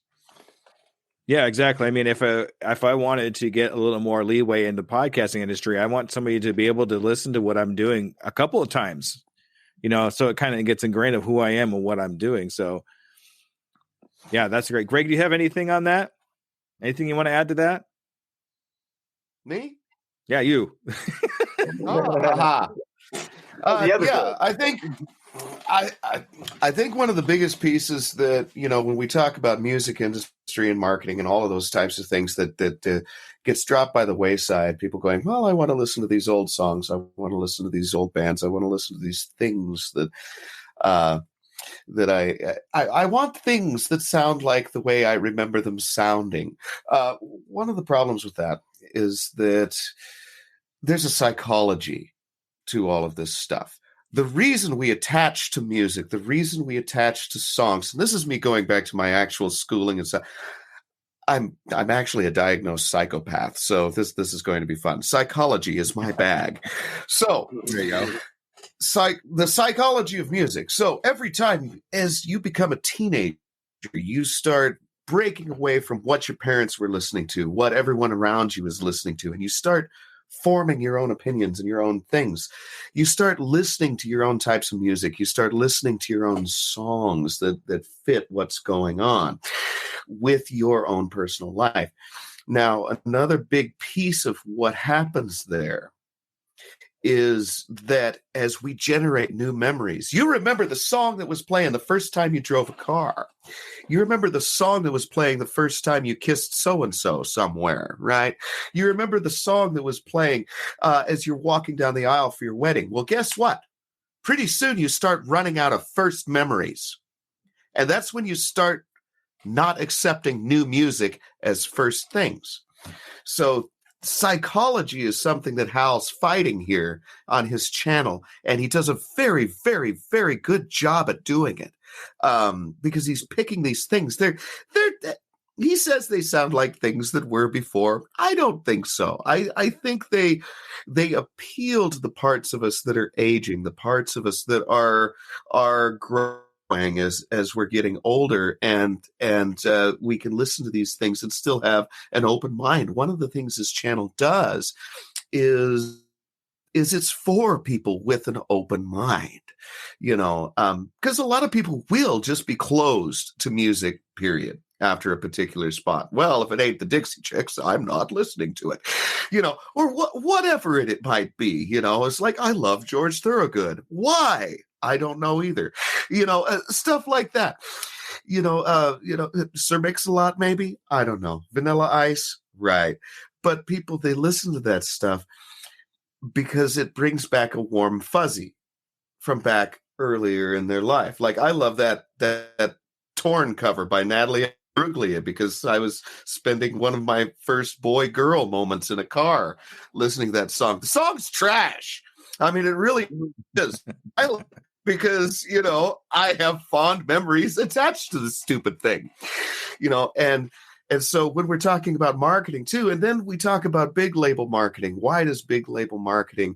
Yeah, exactly. I mean, if I wanted to get a little more leeway in the podcasting industry, I want somebody to be able to listen to what I'm doing a couple of times, so it kind of gets ingrained of who I am and what I'm doing. So yeah, that's great. Greg, do you have anything on that? Anything you want to add to that? Me? Yeah, you. Yeah, I think one of the biggest pieces that, when we talk about music industry and marketing and all of those types of things that gets dropped by the wayside, people going, well, I want to listen to these old songs. I want to listen to these old bands. I want to listen to these things that, that I want things that sound like the way I remember them sounding. One of the problems with that is that there's a psychology to all of this stuff. The reason we attach to music, the reason we attach to songs, and this is me going back to my actual schooling and stuff. I'm actually a diagnosed psychopath, so this is going to be fun. Psychology is my bag. So There you go. the psychology of music. So every time as you become a teenager, you start breaking away from what your parents were listening to, what everyone around you is listening to, and you start forming your own opinions and your own things. You start listening to your own types of music. You start listening to your own songs that fit what's going on with your own personal life. Now, another big piece of what happens there is that as we generate new memories, you remember the song that was playing the first time you drove a car. You remember the song that was playing the first time you kissed so-and-so somewhere, right? You remember the song that was playing as you're walking down the aisle for your wedding. Well, guess what? Pretty soon you start running out of first memories. And that's when you start not accepting new music as first things. So psychology is something that Hal's fighting here on his channel, and he does a very, very, very good job at doing it because he's picking these things. He says they sound like things that were before. I don't think so. I think they appeal to the parts of us that are aging, the parts of us that are growing as we're getting older, and we can listen to these things and still have an open mind. One of the things this channel does is it's for people with an open mind, because a lot of people will just be closed to music, period, after a particular spot. Well, if it ain't the Dixie Chicks, I'm not listening to it, or whatever it might be. It's like, I love George Thorogood. Why? I don't know either. Stuff like that. Sir Mix-a-Lot, maybe? I don't know. Vanilla Ice? Right. But people, they listen to that stuff because it brings back a warm fuzzy from back earlier in their life. Like, I love that Torn cover by Natalie Bruglia because I was spending one of my first boy-girl moments in a car listening to that song. The song's trash. I mean, it really is. Because, I have fond memories attached to this stupid thing, and so when we're talking about marketing too, and then we talk about big label marketing, why does big label marketing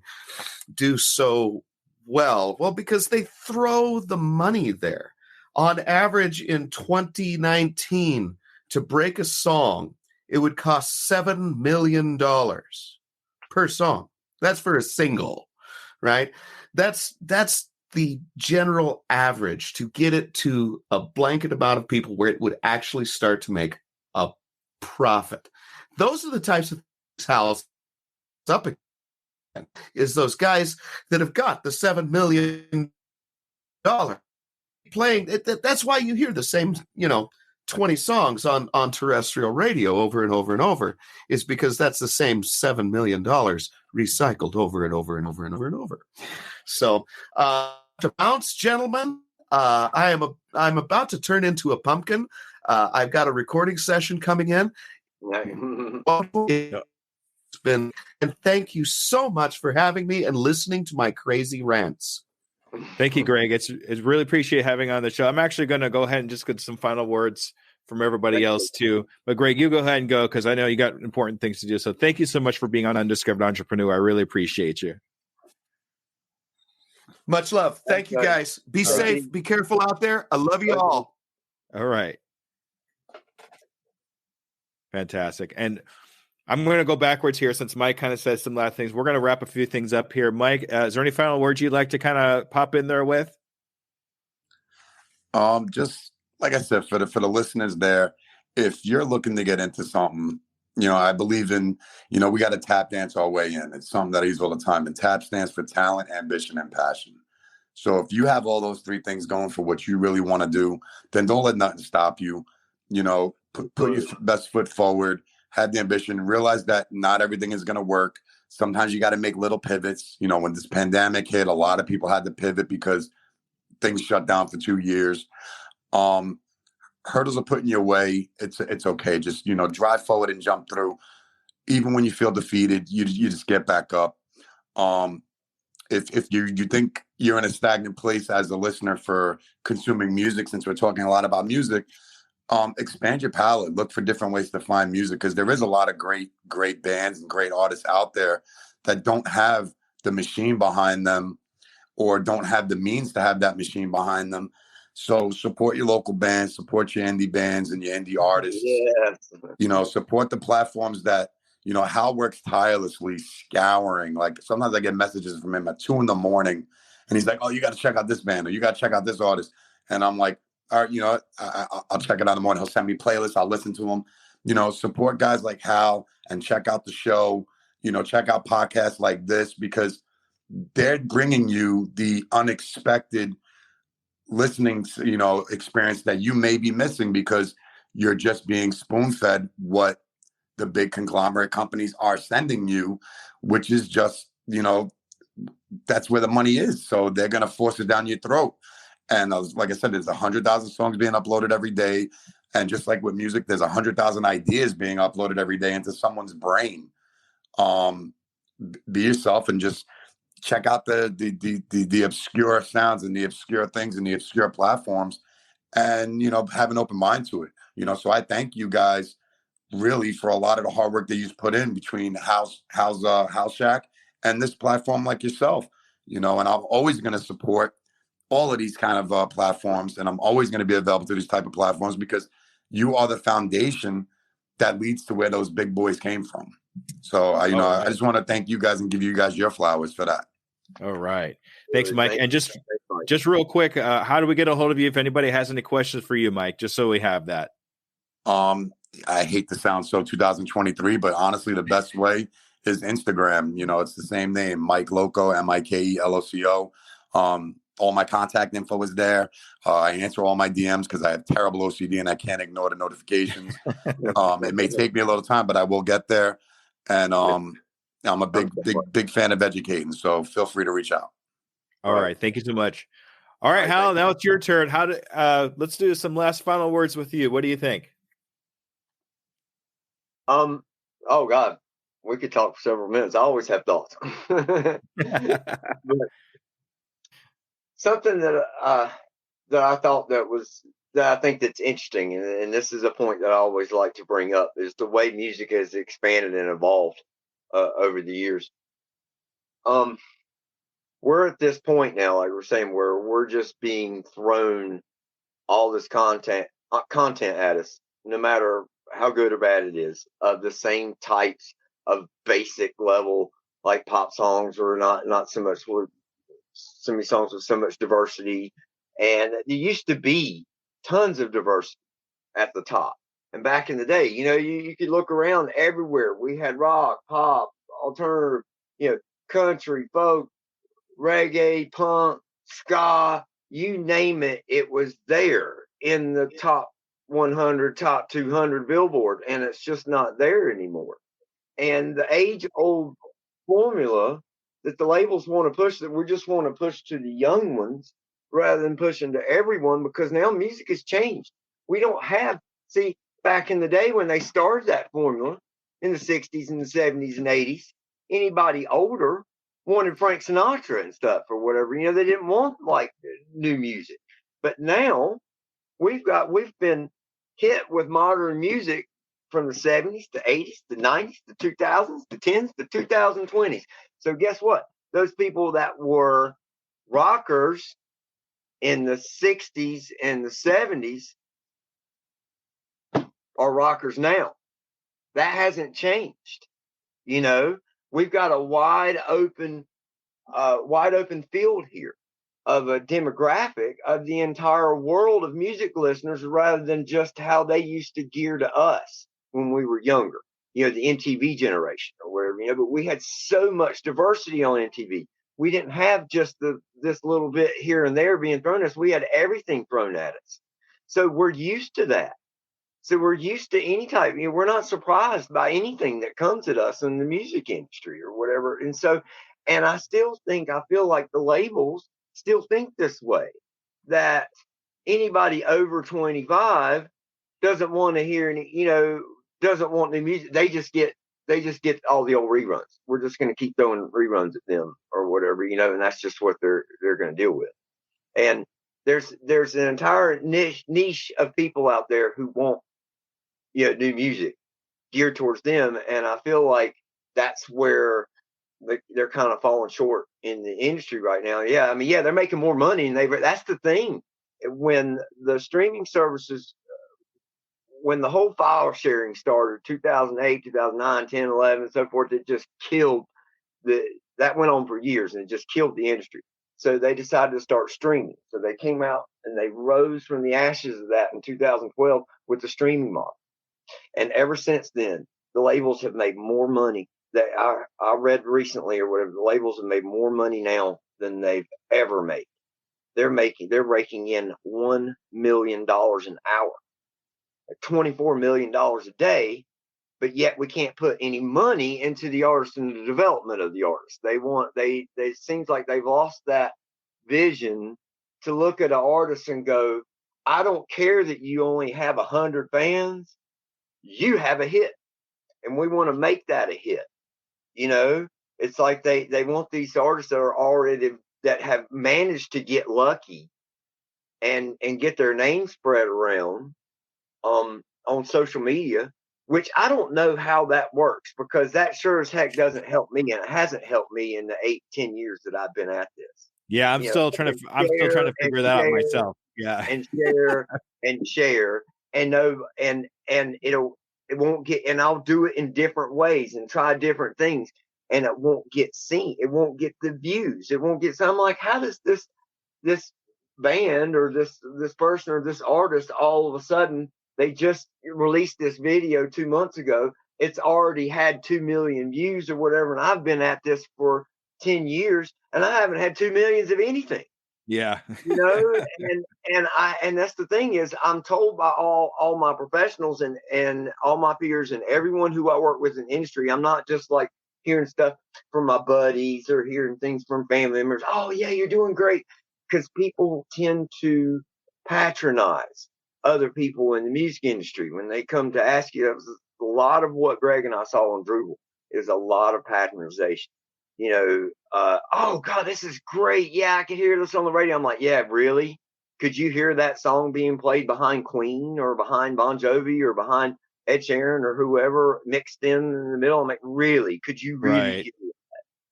do so well? Well, because they throw the money there. On average in 2019, to break a song, it would cost $7 million per song. That's for a single, right? That's the general average to get it to a blanket amount of people where it would actually start to make a profit. Those are the types of things Hal's up against, is those guys that have got the $7 million playing. That's why you hear the same, 20 songs on terrestrial radio over and over and over, is because that's the same $7 million recycled over and over and over and over and over. So, to bounce, gentlemen, I'm about to turn into a pumpkin. I've got a recording session coming in. It's been, and thank you so much for having me and listening to my crazy rants. Thank you, Greg. It's really appreciate having on the show. I'm actually going to go ahead and just get some final words from everybody else too. But Greg, you go ahead and go because I know you got important things to do. So thank you so much for being on Undiscovered Entrepreneur. I really appreciate you. Much love. Thank you, guys. Be safe. Be careful out there. I love you all. All right. Fantastic. And I'm going to go backwards here since Mike kind of said some last things. We're going to wrap a few things up here. Mike, is there any final words you'd like to kind of pop in there with? Just like I said, for the listeners there, if you're looking to get into something, I believe in, we got to tap dance our way in. It's something that I use all the time. And TAP stands for talent, ambition, and passion. So if you have all those three things going for what you really want to do, then don't let nothing stop you. Put your best foot forward, have the ambition, realize that not everything is going to work. Sometimes you got to make little pivots. When this pandemic hit, a lot of people had to pivot because things shut down for 2 years. Hurdles are put in your way. It's okay. Just, drive forward and jump through. Even when you feel defeated, you just get back up. If you think you're in a stagnant place as a listener for consuming music, since we're talking a lot about music, expand your palette. Look for different ways to find music, because there is a lot of great bands and great artists out there that don't have the machine behind them, or don't have the means to have that machine behind them. So support your local bands, support your indie bands and your indie artists. Yes. Support the platforms that, Hal works tirelessly scouring. Like, sometimes I get messages from him at 2 a.m. and he's like, "Oh, you got to check out this band, or you got to check out this artist." And I'm like, "All right, I'll check it out in the morning." He'll send me playlists. I'll listen to them. Support guys like Hal and check out the show. Check out podcasts like this, because they're bringing you the unexpected listening, experience that you may be missing, because you're just being spoon-fed what the big conglomerate companies are sending you, which is just, that's where the money is. So they're going to force it down your throat. And like I said, there's 100,000 songs being uploaded every day. And just like with music, there's 100,000 ideas being uploaded every day into someone's brain. Be yourself and just check out the obscure sounds and the obscure things and the obscure platforms, and, have an open mind to it. So I thank you guys really for a lot of the hard work that you've put in between Halshack and this platform like yourself, and I'm always going to support all of these kind of platforms, and I'm always going to be available to these type of platforms, because you are the foundation that leads to where those big boys came from. So I just want to thank you guys and give you guys your flowers for that. All right. Thanks, Mike. And just real quick, how do we get a hold of you if anybody has any questions for you, Mike, just so we have that? I hate to sound so 2023, but honestly, the best way is Instagram. It's the same name, Mike Loco, MikeLoco. All my contact info is there. I answer all my DMs because I have terrible OCD and I can't ignore the notifications. It may take me a little time, but I will get there. And I'm a big fan of educating, so feel free to reach out. All right. Thank you so much. All right, Hal, now it's your turn. Let's do some last final words with you. What do you think? Oh God, we could talk for several minutes. I always have thoughts. Something that I thought that I think that's interesting, and this is a point that I always like to bring up, is the way music has expanded and evolved over the years. We're at this point now, like we're saying, where we're just being thrown all this content at us, no matter how good or bad it is, of the same types of basic level, like pop songs, or not so much with so many songs with so much diversity. And there used to be tons of diversity at the top. And back in the day, you could look around everywhere. We had rock, pop, alternative, country, folk, reggae, punk, ska, you name it, it was there in the top 100, top 200 Billboard, and it's just not there anymore. And the age-old formula that the labels want to push, that we just want to push to the young ones rather than pushing to everyone, because now music has changed. We don't have, back in the day when they started that formula in the 60s and the 70s and 80s, anybody older wanted Frank Sinatra and stuff or whatever. They didn't want like new music. But now we've been hit with modern music from the 70s to 80s to 90s to 2000s to 10s to 2020s. So guess what? Those people that were rockers in the 60s and the 70s are rockers now. That hasn't changed. We've got a wide open field here of a demographic of the entire world of music listeners, rather than just how they used to gear to us when we were younger. The MTV generation or whatever, but we had so much diversity on MTV. We didn't have just this little bit here and there being thrown at us. We had everything thrown at us. So we're used to that. So we're used to any type, we're not surprised by anything that comes at us in the music industry or whatever. And I feel like the labels still think this way. that anybody over 25 doesn't want to hear any, doesn't want the music. They just get all the old reruns. We're just going to keep throwing reruns at them or whatever, and that's just what they're going to deal with. And there's an entire niche of people out there who want, new music geared towards them. And I feel like that's where they're kind of falling short in the industry right now. Yeah. I mean, they're making more money and that's the thing. When the streaming services, when the whole file sharing started, 2008, 2009, 10, 11, and so forth, it just killed that went on for years and it just killed the industry. So they decided to start streaming. So they came out and they rose from the ashes of that in 2012 with the streaming model. And ever since then, the labels have made more money. That I read recently or whatever, the labels have made more money now than they've ever made. They're raking in $1 million an hour, $24 million a day, but yet we can't put any money into the artist and the development of the artist. It seems like they've lost that vision to look at an artist and go, I don't care that you only have 100 fans, you have a hit. And we want to make that a hit. It's like they want these artists that have managed to get lucky and get their name spread around on social media, which I don't know how that works, because that sure as heck doesn't help me, and it hasn't helped me in the 8-10 years that I've been at this. Yeah, I'm still trying to figure that out myself. Yeah, and share and it won't get, and I'll do it in different ways and try different things, and it won't get seen. It won't get the views. It won't get. So I'm like, how does this band or this person or this artist all of a sudden, they just released this video 2 months ago, it's already had 2 million views or whatever, and I've been at this for 10 years and I haven't had 2 millions of anything. Yeah. And that's the thing is, I'm told by all my professionals and all my peers and everyone who I work with in the industry, I'm not just like hearing stuff from my buddies or hearing things from family members. Oh yeah, you're doing great. Because people tend to patronize other people in the music industry when they come to ask you. A lot of what Greg and I saw on Drupal is a lot of patronization. Oh God, this is great. Yeah, I can hear this on the radio. I'm like, yeah, really? Could you hear that song being played behind Queen or behind Bon Jovi or behind Ed Sheeran or whoever mixed in the middle? I'm like, really? Could you really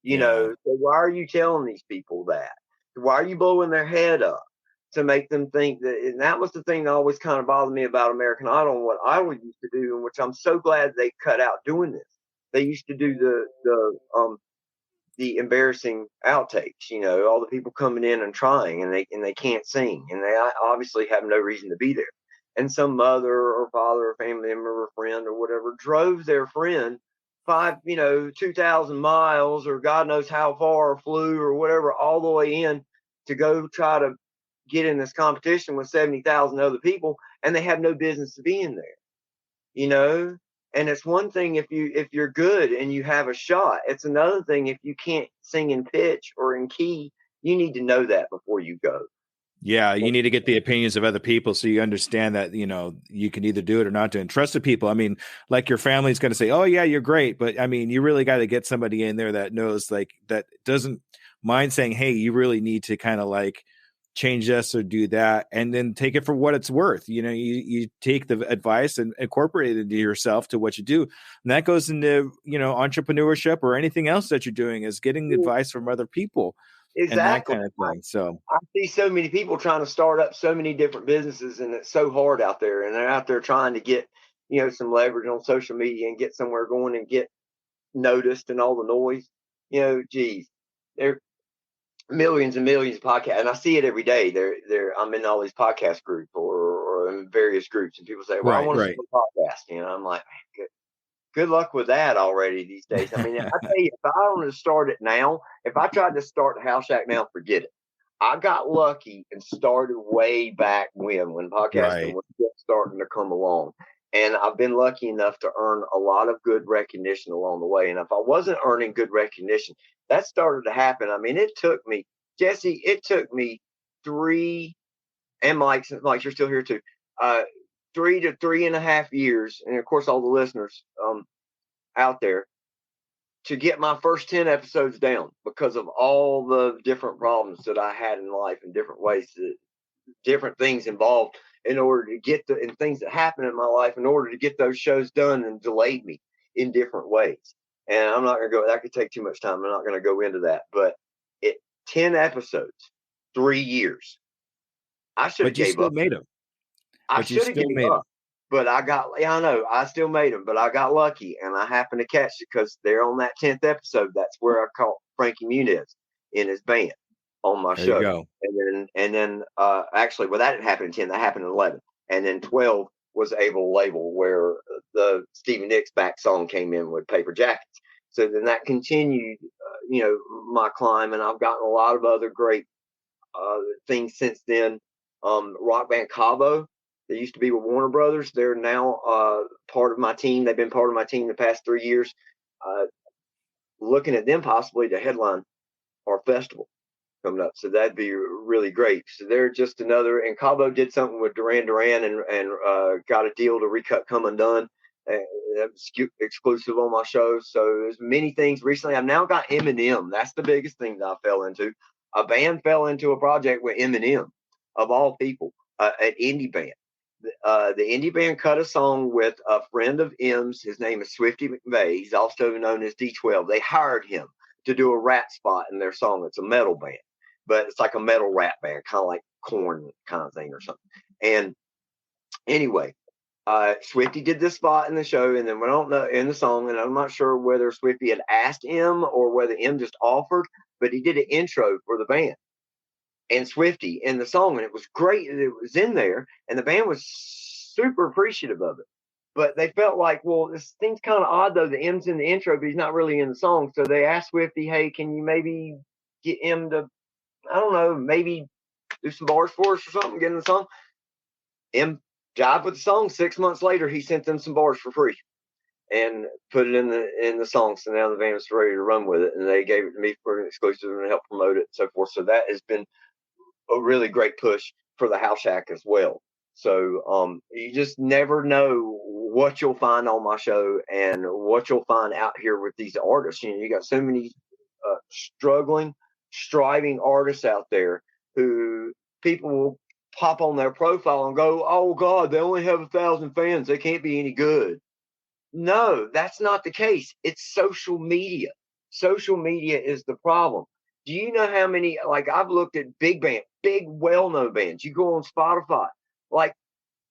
hear that? So why are you telling these people that? Why are you blowing their head up to make them think that? And that was the thing that always kind of bothered me about American Idol and what I would used to do, and which I'm so glad they cut out doing this. They used to do the embarrassing outtakes, all the people coming in and trying, and they can't sing, and they obviously have no reason to be there. And some mother or father or family member or friend or whatever drove their friend 2,000 miles or God knows how far, or flew or whatever, all the way in to go try to get in this competition with 70,000 other people, and they have no business to be in there, And it's one thing if you're good and you have a shot. It's another thing if you can't sing in pitch or in key. You need to know that before you go. Yeah, you need to get the opinions of other people so you understand that, you can either do it or not do it. And trust the people. I mean, like your family's going to say, oh, yeah, you're great. But I mean, you really got to get somebody in there that knows, like, that doesn't mind saying, hey, you really need to kind of like change this or do that, and then take it for what it's worth. You take the advice and incorporate it into yourself to what you do. And that goes into, entrepreneurship or anything else that you're doing, is getting advice from other people. Exactly. And that kind of thing. So I see so many people trying to start up so many different businesses, and it's so hard out there, and they're out there trying to get, some leverage on social media and get somewhere going and get noticed and all the noise. Geez, there are millions and millions of podcasts, and I see it every day. I'm in all these podcast groups or in various groups, and people say, well, I want to start a podcast. I'm like, good luck with that already these days. I mean, I tell you, if I wanted to start it now, if I tried to start Halshack now, forget it. I got lucky and started way back when podcasting was just starting to come along. And I've been lucky enough to earn a lot of good recognition along the way. And if I wasn't earning good recognition, that started to happen. I mean, it took me 3 and Mike, since Mike, you're still here too. 3 to 3.5 years, and of course, all the listeners out there, to get my first 10 episodes down because of all the different problems that I had in life in different ways, different things involved in order to get and things that happened in my life in order to get those shows done, and delayed me in different ways. And I'm not going to go, that could take too much time. I'm not going to go into that, but 10 episodes, 3 years. I should have gave up. Made them. I should have gave up. But I know, I still made them, but I got lucky, and I happened to catch it because they're on that 10th episode. That's where I caught Frankie Muniz in his band on my show. You go. And then actually, well, that didn't happen in 10. That happened in 11. And then 12 was Able Label, where the Stevie Nicks back song came in with Paper Jackets. So then that continued, my climb, and I've gotten a lot of other great things since then. Rock band Cabo. They used to be with Warner Brothers. They're now part of my team. They've been part of my team the past 3 years. Looking at them possibly to headline our festival coming up. So that'd be really great. So they're just another. And Cabo did something with Duran Duran and got a deal to recut Come Undone. That was exclusive on my show. So there's many things recently. I've now got Eminem. That's the biggest thing that I fell into. A band fell into a project with Eminem, of all people, an indie band. The indie band cut a song with a friend of M's. His name is Swifty McVeigh. He's also known as D12. They hired him to do a rap spot in their song. It's a metal band, but it's like a metal rap band, kind of like Korn kind of thing or something. And anyway, Swifty did this spot in the show, and then we don't know in the song, and I'm not sure whether Swifty had asked M or whether M just offered, but he did an intro for the band and Swifty in the song, and it was great. It was in there, and the band was super appreciative of it. But they felt like, well, this thing's kind of odd, though. The M's in the intro, but he's not really in the song. So they asked Swifty, hey, can you maybe get M to, I don't know, maybe do some bars for us or something, get in the song? M jived with the song. 6 months later, he sent them some bars for free and put it in the song. So now the band was ready to run with it, and they gave it to me for an exclusive and help promote it and so forth. So that has been a really great push for the Halshack as well. So you just never know what you'll find on my show and what you'll find out here with these artists. You got so many striving artists out there who people will pop on their profile and go, oh God, they only have 1,000 fans. They can't be any good. No, that's not the case. It's social media. Social media is the problem. Do you know how many, like I've looked at big well-known bands. You go on Spotify, like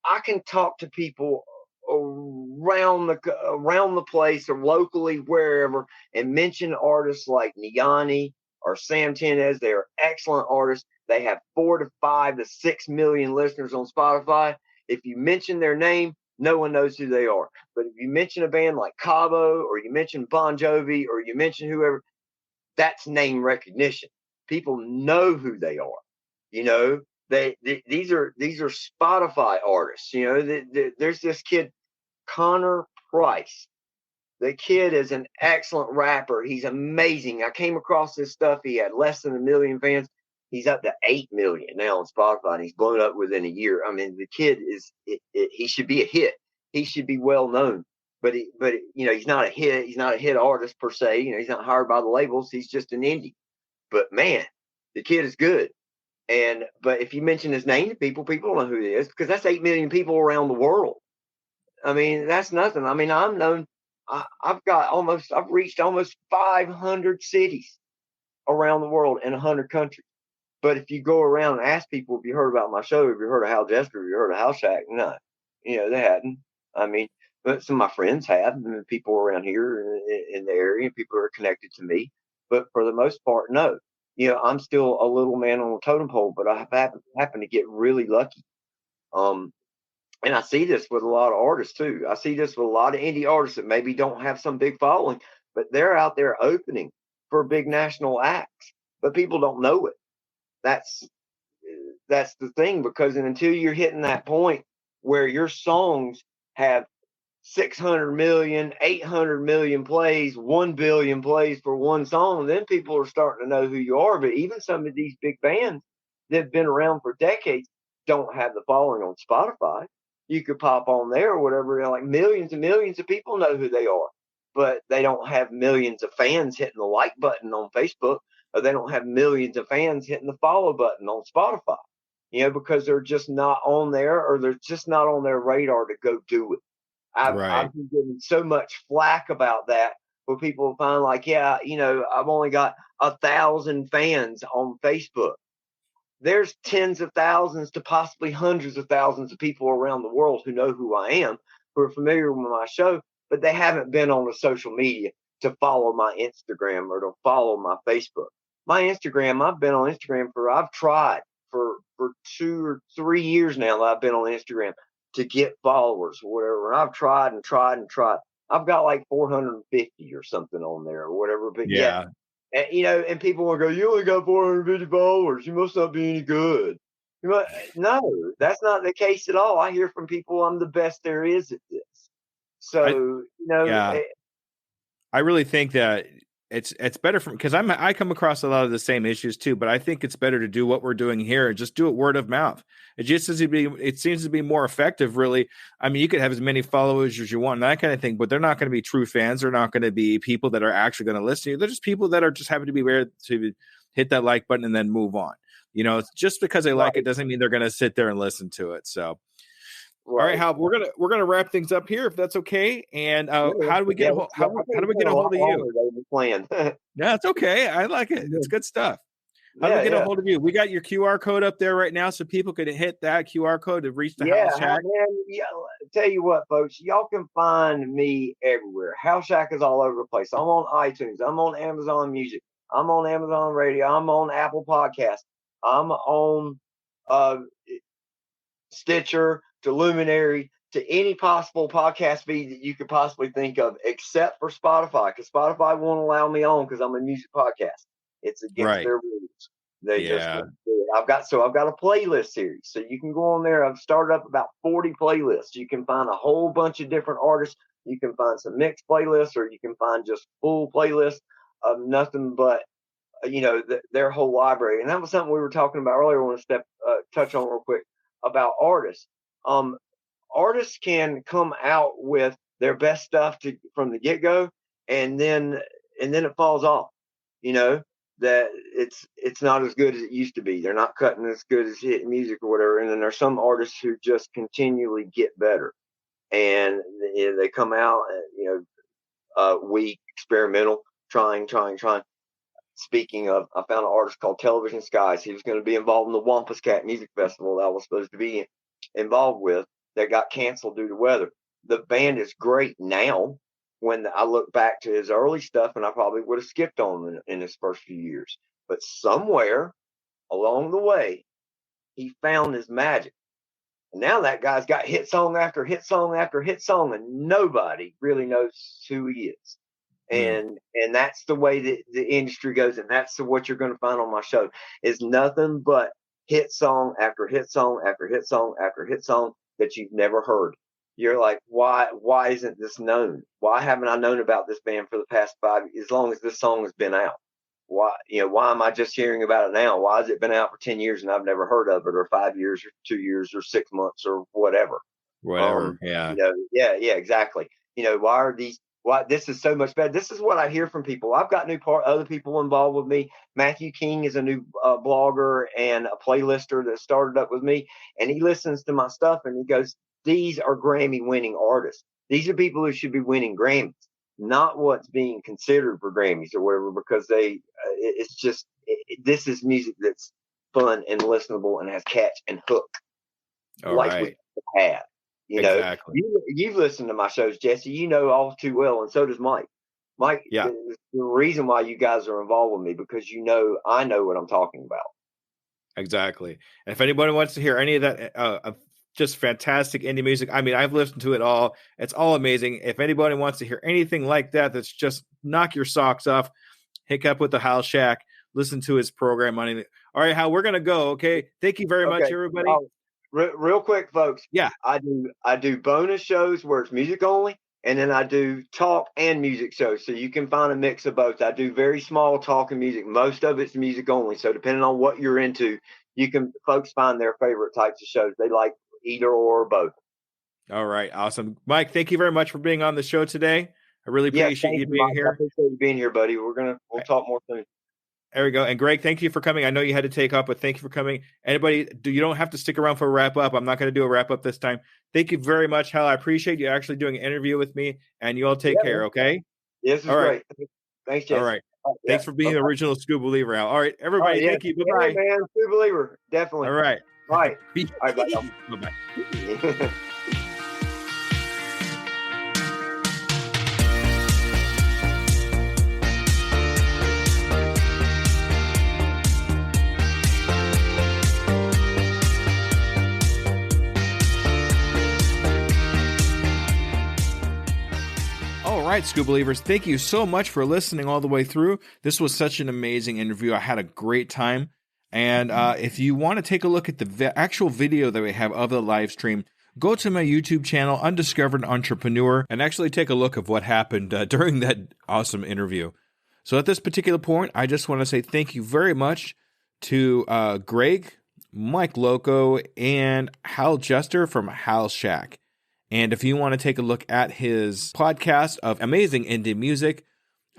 I can talk to people around the place or locally, wherever, and mention artists like Niani or Sam Tenez. They are excellent artists. They have 4 to 5 to 6 million listeners on Spotify. If you mention their name, no one knows who they are. But if you mention a band like Cabo, or you mention Bon Jovi, or you mention whoever, that's name recognition. People know who they are. These are Spotify artists. There's this kid, Connor Price. The kid is an excellent rapper. He's amazing. I came across this stuff. He had less than 1 million fans. He's up to 8 million now on Spotify, and he's blown up within a year. I mean, the kid he should be a hit. He should be well known. But he's not a hit. He's not a hit artist per se. He's not hired by the labels. He's just an indie. But man, the kid is good. But if you mention his name to people know who he is, because that's 8 million people around the world. I mean, that's nothing. I mean, I'm known. I've reached almost 500 cities around the world in 100 countries. But if you go around and ask people, have you heard about my show? Have you heard of Hal Jester? Have you heard of Halshack? No, they hadn't. I mean, but some of my friends have, and people around here in the area, people are connected to me. But for the most part, no. I'm still a little man on a totem pole, but I happen to get really lucky. And I see this with a lot of artists too. I see this with a lot of indie artists that maybe don't have some big following, but they're out there opening for big national acts, but people don't know it. That's the thing, because until you're hitting that point where your songs have 600 million, 800 million plays, 1 billion plays for one song, then people are starting to know who you are. But even some of these big bands that have been around for decades don't have the following on Spotify. You could pop on there or whatever. Like millions and millions of people know who they are, but they don't have millions of fans hitting the like button on Facebook, or they don't have millions of fans hitting the follow button on Spotify, because they're just not on there, or they're just not on their radar to go do it. I've been getting so much flack about that, where people find like, I've only got 1,000 fans on Facebook. There's tens of thousands to possibly hundreds of thousands of people around the world who know who I am, who are familiar with my show, but they haven't been on the social media to follow my Instagram or to follow my Facebook. My Instagram, I've been on Instagram I've tried for 2 or 3 years now that I've been on Instagram to get followers or whatever. And I've tried and tried and tried. I've got like 450 or something on there or whatever. But yeah. And, and people will go, you only got 450 followers. You must not be any good. No, that's not the case at all. I hear from people I'm the best there is at this. So, I really think that it's better because I come across a lot of the same issues too, but I think it's better to do what we're doing here and just do it word of mouth. It seems to be more effective, really. I mean, you could have as many followers as you want and that kind of thing, but they're not going to be true fans. They're not going to be people that are actually going to listen to you. They're just people that are just happen to be there to hit that like button and then move on. Just because they like it doesn't mean they're going to sit there and listen to it. So. Right. All right, Hal, we're gonna wrap things up here if that's okay. And how do we get how do we get a hold of you? Yeah, it's okay. I like it. It's good stuff. How do we get a hold of you? We got your QR code up there right now, so people could hit that QR code to reach the Halshack. Tell you what, folks, y'all can find me everywhere. Halshack is all over the place. I'm on iTunes. I'm on Amazon Music. I'm on Amazon Radio. I'm on Apple Podcasts. I'm on Stitcher, to Luminary, to any possible podcast feed that you could possibly think of, except for Spotify, because Spotify won't allow me on because I'm a music podcast. It's against their rules. They just I've got a playlist series, so you can go on there. I've started up about 40 playlists. You can find a whole bunch of different artists. You can find some mixed playlists, or you can find just full playlists of nothing but their whole library. And that was something we were talking about earlier. I want to touch on real quick about artists. Artists can come out with their best stuff from the get-go, and then it falls off. That it's not as good as it used to be. They're not cutting as good as hit music or whatever. And then there's some artists who just continually get better, and they come out, weak, experimental, trying. Speaking of, I found an artist called Television Skies. He was going to be involved in the Wampus Cat Music Festival that I was supposed to be involved with, that got canceled due to weather. The band is great now. When I look back to his early stuff, and I probably would have skipped on in his first few years. But somewhere along the way, he found his magic. And now that guy's got hit song after hit song after hit song, and nobody really knows who he is. And that's the way that the industry goes, and that's what you're going to find on my show is nothing but hit song after hit song after hit song after hit song that you've never heard. You're like, why isn't this known? Why haven't I known about this band for the past 5 years, as long as this song has been out? Why am I just hearing about it now? Why has it been out for 10 years and I've never heard of it, or 5 years or 2 years or 6 months or whatever? Exactly. Why this is so much better. This is what I hear from people. I've got other people involved with me. Matthew King is a new blogger and a playlister that started up with me, and he listens to my stuff and he goes, these are Grammy winning artists. These are people who should be winning Grammys, not what's being considered for Grammys or whatever, because this is music that's fun and listenable and has catch and hook. We have. Exactly. You've listened to my shows, Jesse. You know all too well, and so does Mike. Mike, the reason why you guys are involved with me, because I know what I'm talking about. Exactly. And if anybody wants to hear any of that, just fantastic indie music. I mean, I've listened to it all. It's all amazing. If anybody wants to hear anything like that, that's just knock your socks off, hook up with the Halshack, listen to his program on it. All right, Hal, we're going to go. Okay. Thank you very much, everybody. Real quick, folks. Yeah. I do bonus shows where it's music only, and then I do talk and music shows. So you can find a mix of both. I do very small talk and music. Most of it's music only. So depending on what you're into, folks find their favorite types of shows. They like either or both. All right. Awesome. Mike, thank you very much for being on the show today. I really appreciate you being Mike. here. I appreciate you being here, buddy. We'll talk more soon. There we go. And Greg, thank you for coming. I know you had to take off, but thank you for coming. Anybody, you don't have to stick around for a wrap up. I'm not going to do a wrap up this time. Thank you very much, Hal. I appreciate you actually doing an interview with me, and you all take care. Okay. Yes, it's great. Thanks, Jesse. All right. Thanks for being the original Scuba Believer, Hal. All right, everybody. Thank you. Bye bye. Man, Scuba Believer, definitely. All right. All right. Bye bye. All right, Scuba Believers, thank you so much for listening all the way through. This was such an amazing interview. I had a great time. And if you want to take a look at the actual video that we have of the live stream, go to my YouTube channel, Undiscovered Entrepreneur, and actually take a look of what happened during that awesome interview. So at this particular point, I just want to say thank you very much to Greg, Mike Loco, and Hal Jester from Halshack. And if you want to take a look at his podcast of amazing indie music,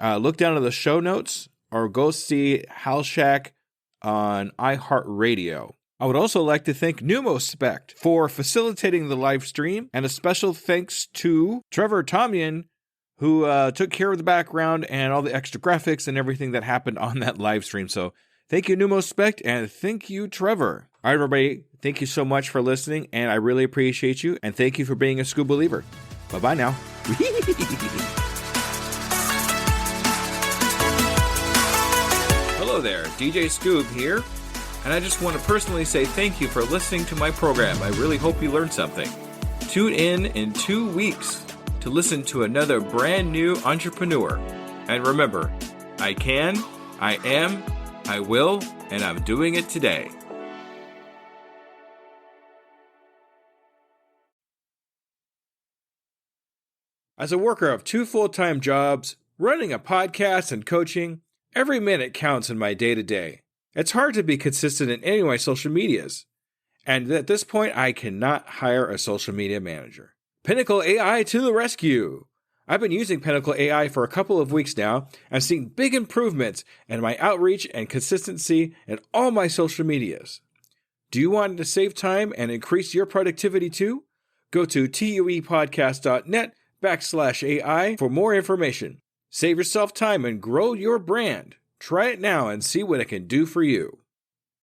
look down at the show notes or go see Halshack on iHeartRadio. I would also like to thank Numospect for facilitating the live stream, and a special thanks to Trevor Tomian, who took care of the background and all the extra graphics and everything that happened on that live stream. So thank you, Numospect, and thank you, Trevor. All right, everybody, thank you so much for listening, and I really appreciate you, and thank you for being a Scuba Believer. Bye-bye now. Hello there, DJ Scoob here, and I just want to personally say thank you for listening to my program. I really hope you learned something. Tune in 2 weeks to listen to another brand new entrepreneur. And remember, I can, I am, I will, and I'm doing it today. As a worker of 2 full-time jobs, running a podcast and coaching, every minute counts in my day-to-day. It's hard to be consistent in any of my social medias. And at this point, I cannot hire a social media manager. Pinnacle AI to the rescue! I've been using Pinnacle AI for a couple of weeks now. I've seen big improvements in my outreach and consistency in all my social medias. Do you want to save time and increase your productivity too? Go to tuepodcast.net/AI for more information. Save yourself time and grow your brand. Try it now and see what it can do for you.